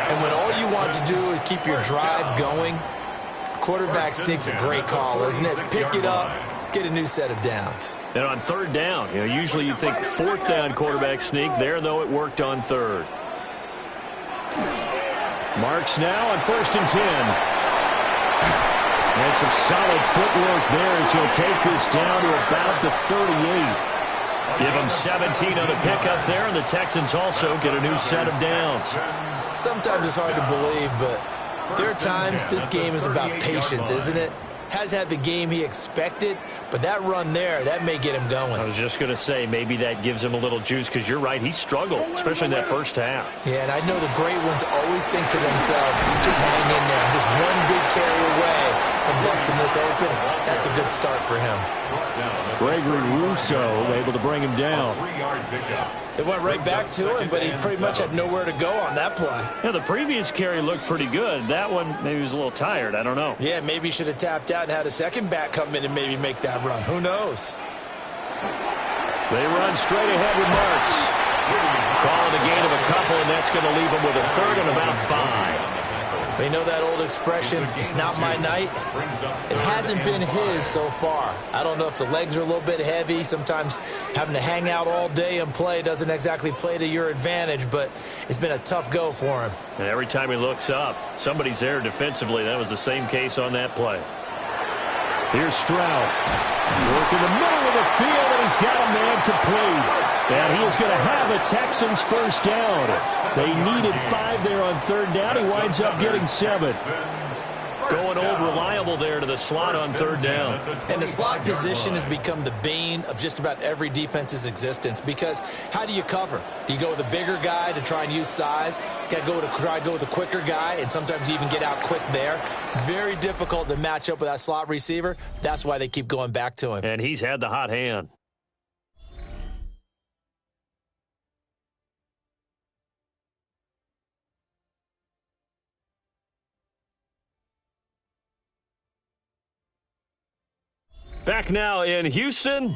And when all you want to do is keep your drive going, quarterback sneak's a great call, isn't it? Pick it up, get a new set of downs. And on third down, usually you think fourth down quarterback sneak. There, though, it worked on third. Marks now on 1st and 10. And some solid footwork there as he'll take this down to about the 38. Give him 17 on the pickup there, and the Texans also get a new set of downs. Sometimes it's hard to believe, but there are times this game is about patience, isn't it? Has had the game he expected, but that run there, that may get him going. I was just going to say, maybe that gives him a little juice, because you're right, he struggled, especially in that first half. Yeah, and I know the great ones always think to themselves, just hang in there. I'm just one big carry away from busting this open. That's a good start for him. Gregory Rousseau able to bring him down. It went right back to him, but he pretty much had nowhere to go on that play. Yeah, the previous carry looked pretty good. That one, maybe he was a little tired. I don't know. Yeah, maybe he should have tapped out and had a second back come in and maybe make that run. Who knows? They run straight ahead with Marks. Calling a gain of a couple, and that's going to leave him with a third and about 5. You know that old expression, it's not my night? It hasn't been his so far. I don't know if the legs are a little bit heavy. Sometimes having to hang out all day and play doesn't exactly play to your advantage, but it's been a tough go for him. And every time he looks up, somebody's there defensively. That was the same case on that play. Here's Stroud. Working the middle of the field, and he's got a man complete. And he is going to have a Texans first down. They needed 5 there on third down. He winds up getting 7. Going old reliable there to the slot on third down. And the slot position has become the bane of just about every defense's existence, because how do you cover? Do you go with a bigger guy to try and use size? You got to try to go with a quicker guy, and sometimes you even get out quick there. Very difficult to match up with that slot receiver. That's why they keep going back to him. And he's had the hot hand. Back now in Houston.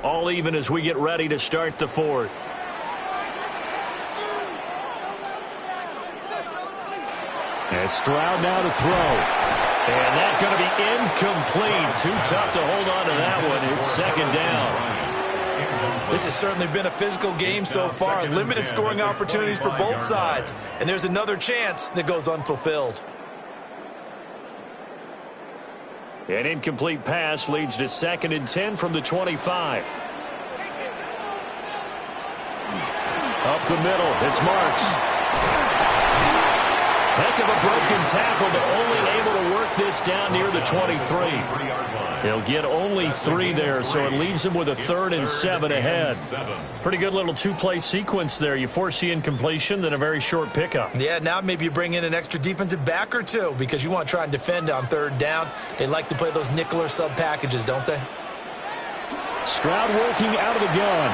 All even as we get ready to start the fourth. And Stroud now to throw. And that's going to be incomplete. Too tough to hold on to that one. It's second down. This has certainly been a physical game so far. Limited scoring opportunities for both sides. And there's another chance that goes unfulfilled. An incomplete pass leads to 2nd and 10 from the 25. Up the middle, it's Marks. Heck of a broken tackle, but only able to work this down near the 23. He'll get only 3 there, so it leaves him with a 3rd and 7 ahead. Pretty good little 2-play sequence there. You force the incompletion, then a very short pickup. Yeah, now maybe you bring in an extra defensive back or two, because you want to try and defend on third down. They like to play those nickel or sub packages, don't they? Stroud working out of the gun.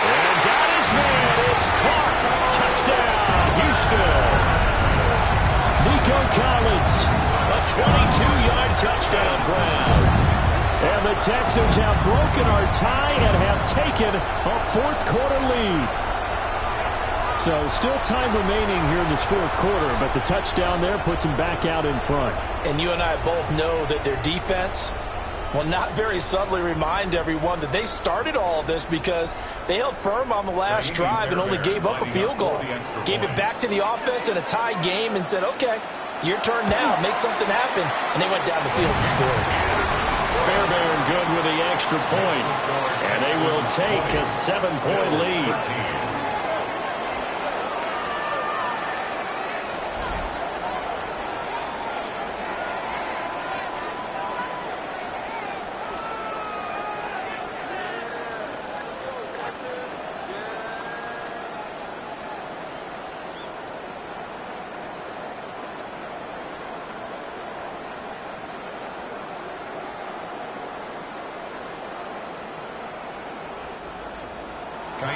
And got his man. It's caught. Touchdown, Houston. Nico Collins. A 22-yard touchdown grab. And the Texans have broken our tie and have taken a fourth-quarter lead. So still time remaining here in this fourth quarter, but the touchdown there puts them back out in front. And you and I both know that their defense will not very subtly remind everyone that they started all of this because they held firm on the last drive and only gave up a field goal. Gave it back to the offense in a tie game and said, okay, your turn now, make something happen. And they went down the field and scored. Fairbairn good with the extra point. And they will take a 7-point lead.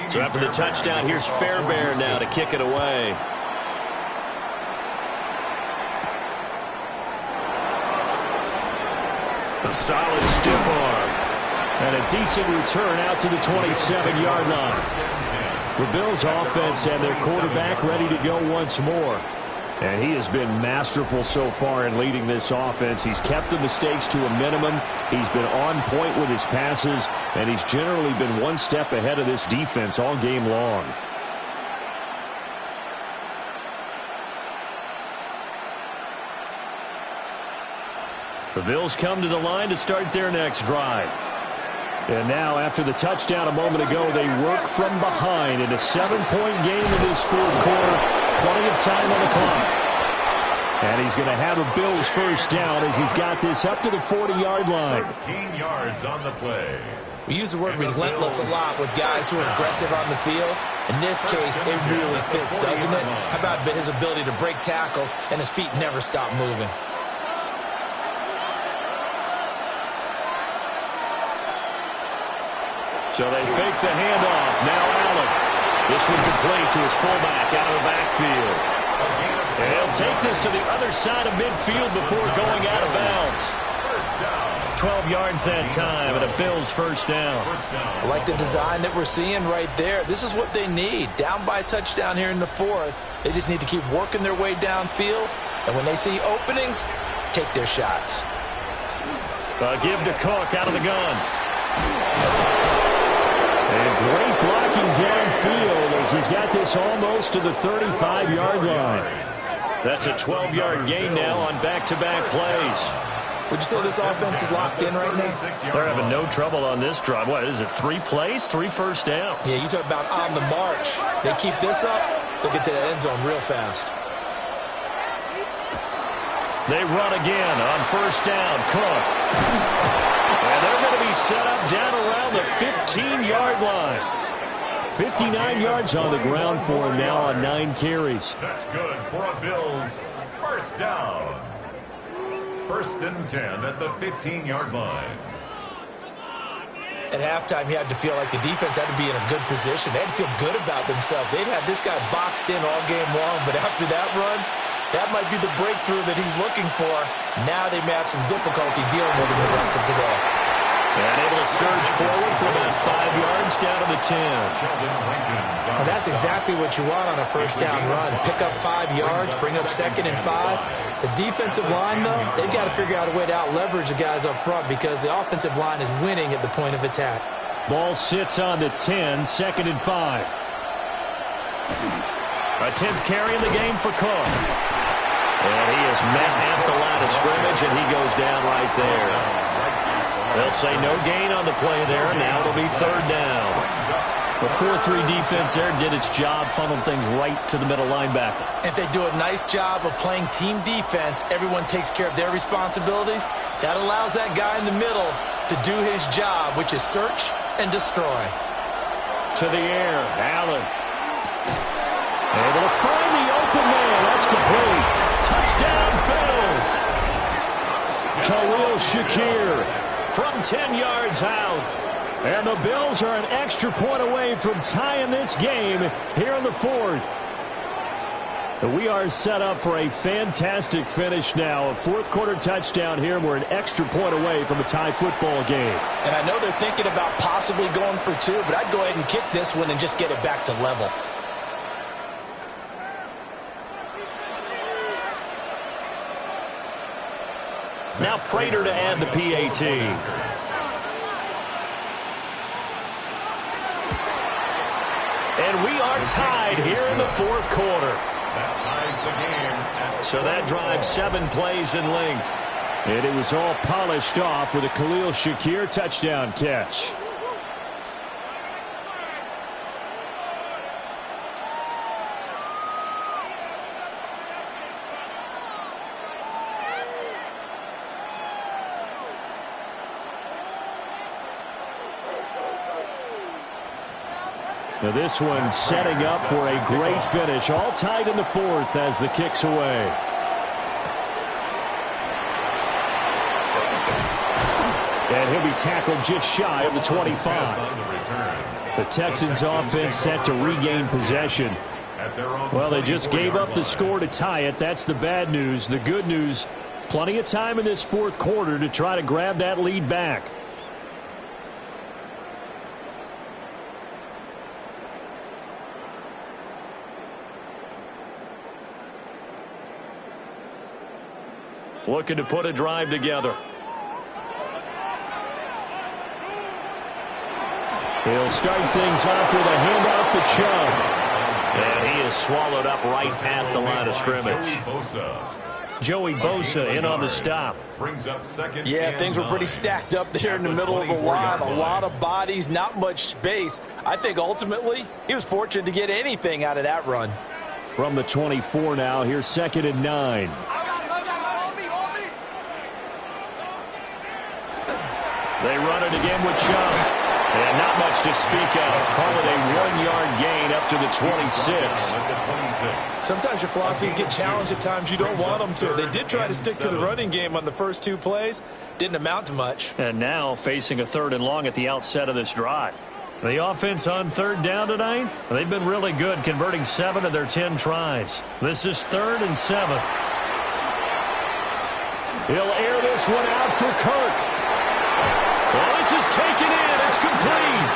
So after the touchdown, here's Fairbairn now to kick it away. A solid stiff arm. And a decent return out to the 27-yard line. The Bills offense and their quarterback ready to go once more. And he has been masterful so far in leading this offense. He's kept the mistakes to a minimum. He's been on point with his passes. And he's generally been one step ahead of this defense all game long. The Bills come to the line to start their next drive. And now, after the touchdown a moment ago, they work from behind in a 7-point game in this fourth quarter. Plenty of time on the clock. And he's going to have a Bills first down as he's got this up to the 40-yard line. 13 yards on the play. We use the word relentless a lot with guys who are aggressive on the field. In this case, it really fits, doesn't it? How about his ability to break tackles and his feet never stop moving? So they fake the handoff. Now Allen. This one complete to his fullback out of the backfield. And he'll take this to the other side of midfield before going out of bounds. 12 yards that time and a Bills first down. I like the design that we're seeing right there. This is what they need. Down by a touchdown here in the fourth. They just need to keep working their way downfield. And when they see openings, take their shots. Give to Cook out of the gun. And great blocking downfield as he's got this almost to the 35-yard line. That's a 12-yard gain now on back-to-back plays. Would you say this offense is locked in right now? They're having no trouble on this drive. What is it, 3 plays, 3 first downs? Yeah, you talk about on the march. They keep this up, they'll get to that end zone real fast. They run again on first down. Cook. And they're going to be set up down around the 15-yard line. 59 yards on the ground for him now on 9 carries. That's good for a Bills first down. First and 10 at the 15-yard line. At halftime, you had to feel like the defense had to be in a good position. They had to feel good about themselves. They'd had this guy boxed in all game long, but after that run, that might be the breakthrough that he's looking for. Now they may have some difficulty dealing with him the rest of today. And able to surge forward for about 5 yards down to the 10. And that's exactly what you want on a first down run. Pick up 5 yards, bring up 2nd and 5. The defensive line, though, they've got to figure out a way to out-leverage the guys up front because the offensive line is winning at the point of attack. Ball sits on the 10, 2nd and 5. A 10th carry in the game for Cook. And he is met at the line of scrimmage, and he goes down right there. They'll say no gain on the play there, and now it'll be 3rd down. The 4-3 defense there did its job, funneled things right to the middle linebacker. If they do a nice job of playing team defense, everyone takes care of their responsibilities. That allows that guy in the middle to do his job, which is search and destroy. To the air, Allen. Able to find the open man. That's complete. Touchdown, Bills. Khalil Shakir from 10 yards out. And the Bills are an extra point away from tying this game here in the 4th. We are set up for a fantastic finish now. A 4th quarter touchdown here. We're an extra point away from a tie football game. And I know they're thinking about possibly going for 2, but I'd go ahead and kick this one and just get it back to level. Now Prater to add the PAT. And we are tied here in the 4th quarter. That ties the game. So that drives 7 plays in length. And it was all polished off with a Khalil Shakir touchdown catch. Now this one setting up for a great finish. All tied in the 4th as the kick's away. And he'll be tackled just shy of the 25. The Texans offense set to regain possession. Well, they just gave up the score to tie it. That's the bad news. The good news, Plenty of time in this fourth quarter to try to grab that lead back. Looking to put a drive together. He'll start things off with a handoff to Chubb. And he is swallowed up right at the line of scrimmage. Joey Bosa in on the stop. Brings up second. Yeah, things were pretty stacked up there in the middle of the line. A lot of bodies, not much space. I think ultimately he was fortunate to get anything out of that run. From the 24 now, here's 2nd and 9. They run it again with Chubb. And not much to speak of. Call it a 1-yard gain up to the 26. Sometimes your philosophies get challenged at times you don't want them to. They did try to stick to the running game on the first 2 plays. Didn't amount to much. And now facing a 3rd and long at the outset of this drive. The offense on 3rd down tonight, they've been really good, converting 7 of their 10 tries. This is 3rd and 7. He'll air this one out for Kirk. Well, this is taken in. It's complete.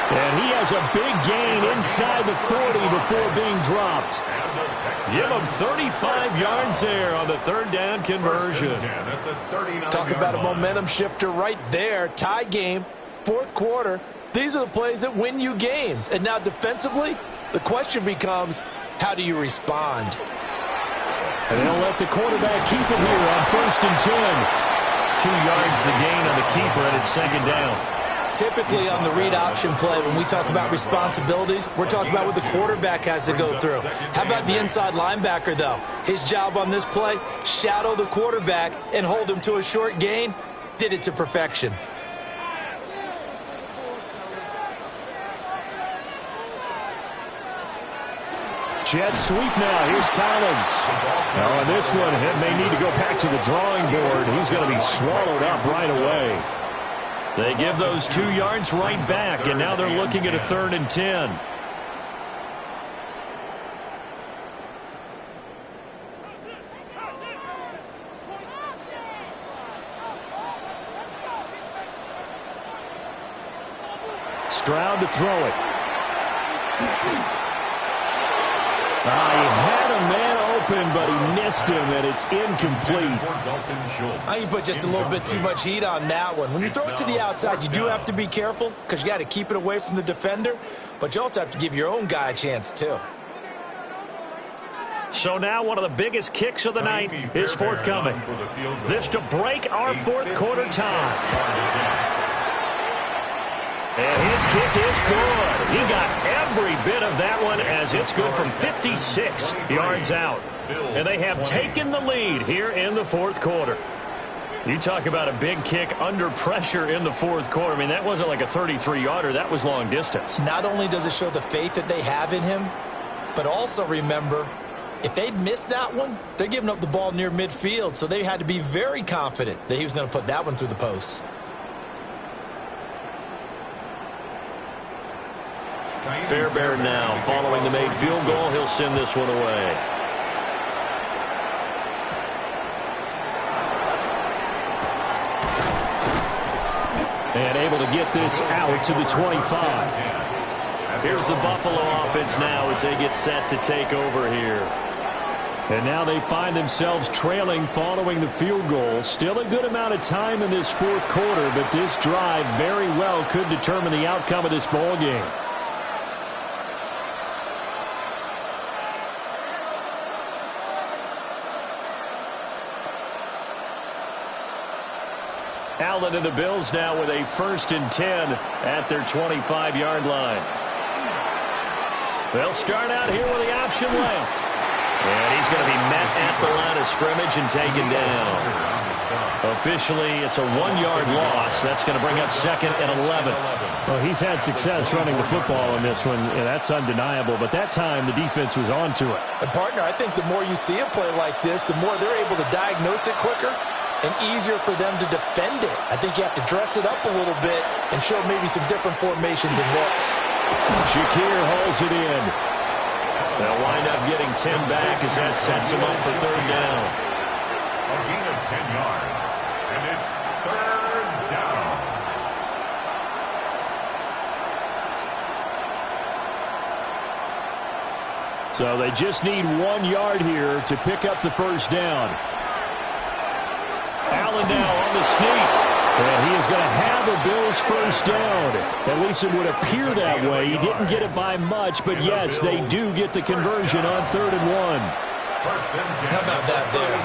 And he has a big gain inside the 40 before being dropped. Give him 35 yards there on the 3rd down conversion. Talk about a momentum shifter right there. Tie game, 4th quarter. These are the plays that win you games. And now defensively, the question becomes, how do you respond? And they'll let the quarterback keep it here on 1st and 10. 2 yards the gain on the keeper, and it's 2nd down. Typically on the read option play, when we talk about responsibilities, we're talking about what the quarterback has to go through. How about the inside linebacker, though? His job on this play, shadow the quarterback and hold him to a short gain. Did it to perfection. Jet sweep now. Here's Collins. Now on this one, he may need to go back to the drawing board. He's going to be swallowed up right away. They give those 2 yards right back, and now they're looking at a 3rd and 10. Stroud to throw it. He had a man open, but he missed him, and it's incomplete. I think put just a little bit too much heat on that one. When you throw it to the outside, you do have to be careful because you got to keep it away from the defender, but you also have to give your own guy a chance, too. So now one of the biggest kicks of the night is forthcoming. This to break our 4th quarter tie. And his kick is good. He got every bit of that one as it's good from 56 yards out. And they have taken the lead here in the 4th quarter. You talk about a big kick under pressure in the 4th quarter. I mean, that wasn't like a 33-yarder. That was long distance. Not only does it show the faith that they have in him, but also remember, if they'd missed that one, they're giving up the ball near midfield, so they had to be very confident that he was going to put that one through the post. Fairbairn now following the made field goal. He'll send this one away. And able to get this out to the 25. Here's the Buffalo offense now as they get set to take over here. And now they find themselves trailing following the field goal. Still a good amount of time in this 4th quarter, but this drive very well could determine the outcome of this ball game. Allen and the Bills now with a 1st and 10 at their 25-yard line. They'll start out here with the option left. And he's going to be met at the line of scrimmage and taken down. Officially, it's a 1-yard loss. That's going to bring up 2nd and 11. Well, he's had success running the football in this one, and that's undeniable. But that time, the defense was on to it. And, partner, I think the more you see a play like this, the more they're able to diagnose it quicker and easier for them to defend it. I think you have to dress it up a little bit and show maybe some different formations and looks. Shakir hauls it in. They'll wind up getting 10 back as that sets him up for 3rd down. A gain of 10 yards. And it's 3rd down. So they just need 1 yard here to pick up the first down. Allen now on the sneak. And he is going to have a Bills first down. At least it would appear that way. He didn't get it by much, but yes, they do get the conversion on 3rd and 1. How about that there?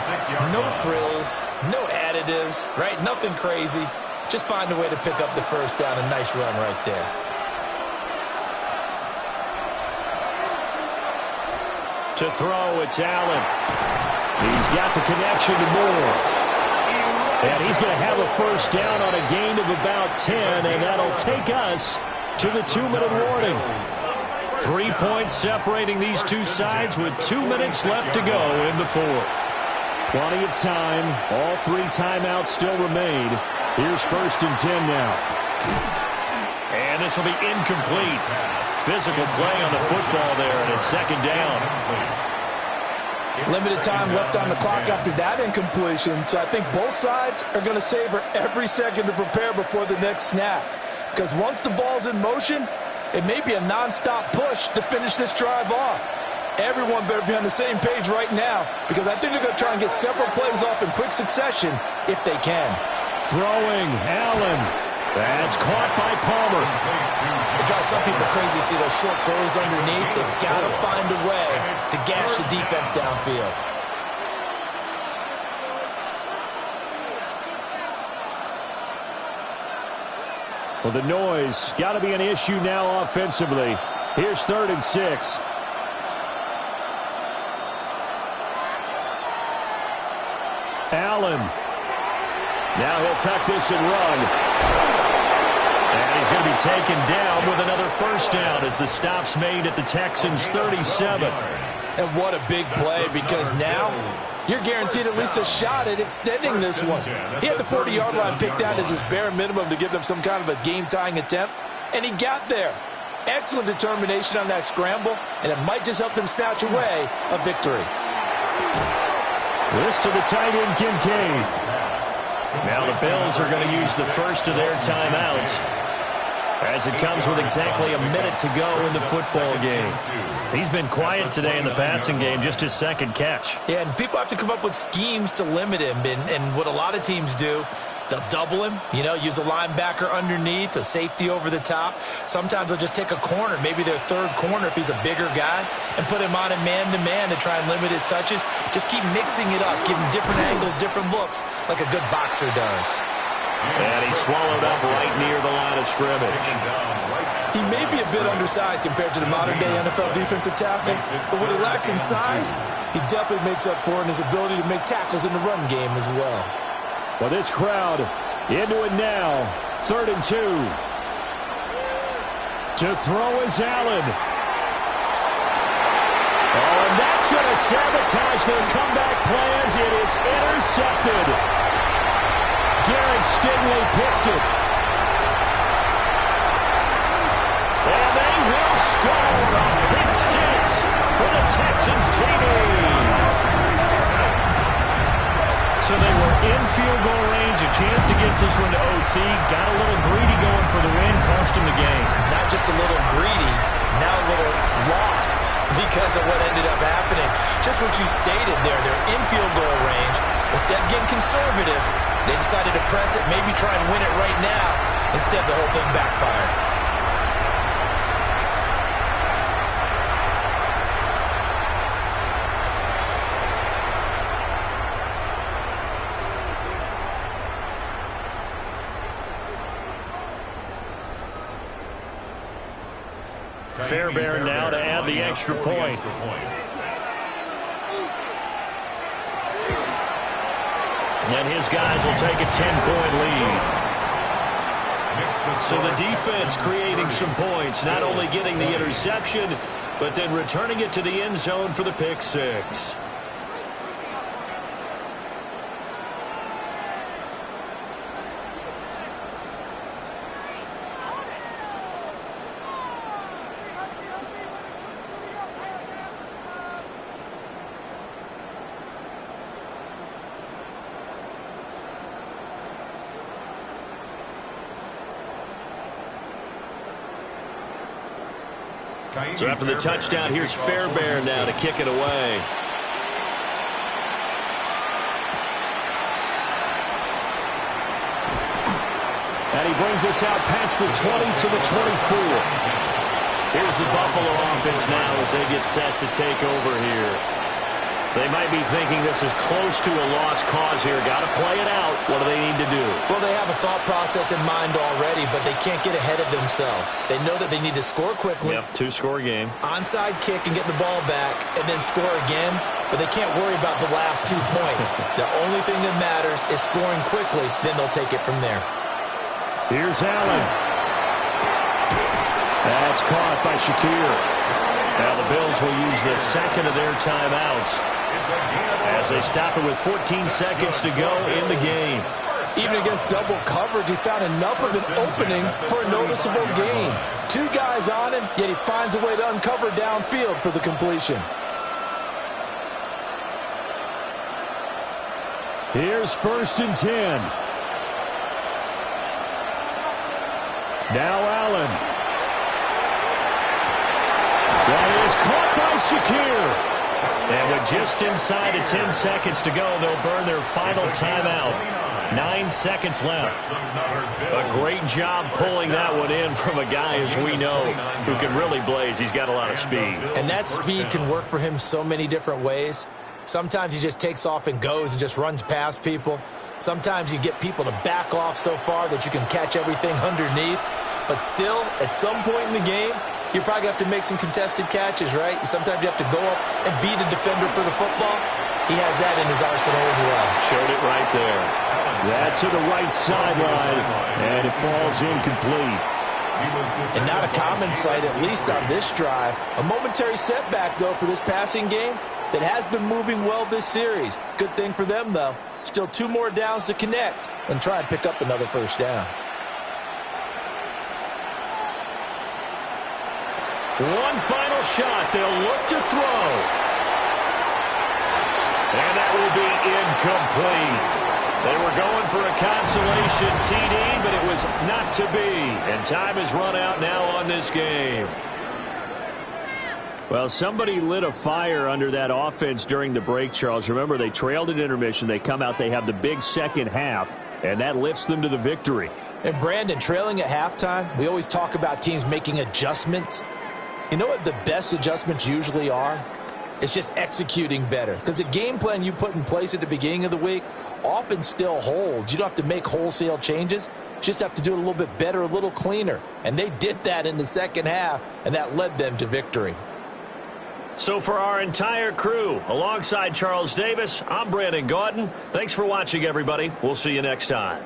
No frills, no additives, right? Nothing crazy. Just find a way to pick up the first down. A nice run right there. To throw, it's Allen. He's got the connection to Moore. And he's going to have a first down on a gain of about 10, and that'll take us to the 2-minute warning. 3 points separating these two sides with 2 minutes left to go in the 4th. Plenty of time. All 3 timeouts still remain. Here's 1st and 10 now. And this will be incomplete. Physical play on the football there, and it's 2nd down. Limited time left on the clock after that incompletion, so I think both sides are going to savor every second to prepare before the next snap. Because once the ball's in motion, it may be a nonstop push to finish this drive off. Everyone better be on the same page right now, because I think they're going to try and get several plays off in quick succession if they can. Throwing, Allen. That's caught by Palmer. It drives some people crazy to see those short throws underneath. They've got to find a way to gash the defense downfield. Well, the noise got to be an issue now offensively. Here's 3rd and 6. Allen. Now he'll tuck this and run. And he's going to be taken down with another first down as the stop's made at the Texans' 37. And what a big play, because now you're guaranteed at least a shot at extending this one. He had the 40-yard line picked out as his bare minimum to give them some kind of a game-tying attempt, and he got there. Excellent determination on that scramble, and it might just help them snatch away a victory. This to the tight end, Kincaid. Now the Bills are going to use the first of their timeouts as it comes with exactly a minute to go in the football game. He's been quiet today in the passing game, just his 2nd catch. Yeah, and people have to come up with schemes to limit him, and what a lot of teams do, they'll double him, use a linebacker underneath, a safety over the top. Sometimes they'll just take a corner, maybe their 3rd corner if he's a bigger guy, and put him on a man-to-man to try and limit his touches. Just keep mixing it up, give him different angles, different looks, like a good boxer does. And he's swallowed up right near the line of scrimmage. He may be a bit undersized compared to the modern-day NFL defensive tackle, but what he lacks in size, he definitely makes up for in his ability to make tackles in the run game as well. Well, this crowd into it now. 3rd and 2. To throw is Allen. Oh, and that's going to sabotage their comeback plans. It is intercepted. Derek Stingley picks it. And they will score a pick 6 for the Texans TV. So they were in field goal range, a chance to get this one to OT. Got a little greedy going for the win, cost him the game. Not just a little greedy, now a little lost because of what ended up happening. Just what you stated there, they're in field goal range. Instead of getting conservative, they decided to press it, maybe try and win it right now. Instead, the whole thing backfired. Fairbairn now to add the extra point. And his guys will take a 10-point lead. So the defense creating some points, not only getting the interception, but then returning it to the end zone for the pick 6. So after the touchdown, here's Fairbairn now to kick it away. And he brings us out past the 20 to the 24. Here's the Buffalo offense now as they get set to take over here. They might be thinking this is close to a lost cause here. Got to play it out. What do they need to do? Well, they have a thought process in mind already, but they can't get ahead of themselves. They know that they need to score quickly. Yep, two-score game. Onside kick and get the ball back and then score again, but they can't worry about the last 2 points. The only thing that matters is scoring quickly, then they'll take it from there. Here's Allen. That's caught by Shakir. Now the Bills will use the second of their timeouts as they stop it with 14 seconds to go in the game. Even against double coverage, he found enough of an opening for a noticeable gain. 2 guys on him, yet he finds a way to uncover downfield for the completion. Here's 1st and 10. Now Allen. That is caught by Shakir. And with just inside of 10 seconds to go, they'll burn their final timeout. 9 seconds left. A great job pulling that one in from a guy, as we know, who can really blaze. He's got a lot of speed. And that speed can work for him so many different ways. Sometimes he just takes off and goes and just runs past people. Sometimes you get people to back off so far that you can catch everything underneath. But still, at some point in the game, you probably have to make some contested catches, right? Sometimes you have to go up and beat a defender for the football. He has that in his arsenal as well. Showed it right there. That to the right sideline, and it falls incomplete. And not a common sight, at least on this drive. A momentary setback, though, for this passing game that has been moving well this series. Good thing for them, though. Still 2 more downs to connect and try and pick up another first down. One final shot. They'll look to throw. And that will be incomplete. They were going for a consolation TD, but it was not to be. And time has run out now on this game. Well, somebody lit a fire under that offense during the break, Charles. Remember, they trailed at intermission. They come out, they have the big second half, and that lifts them to the victory. And Brandon, trailing at halftime, we always talk about teams making adjustments. You know what the best adjustments usually are? It's just executing better. Because the game plan you put in place at the beginning of the week often still holds. You don't have to make wholesale changes. You just have to do it a little bit better, a little cleaner. And they did that in the second half, and that led them to victory. So for our entire crew, alongside Charles Davis, I'm Brandon Gaudin. Thanks for watching, everybody. We'll see you next time.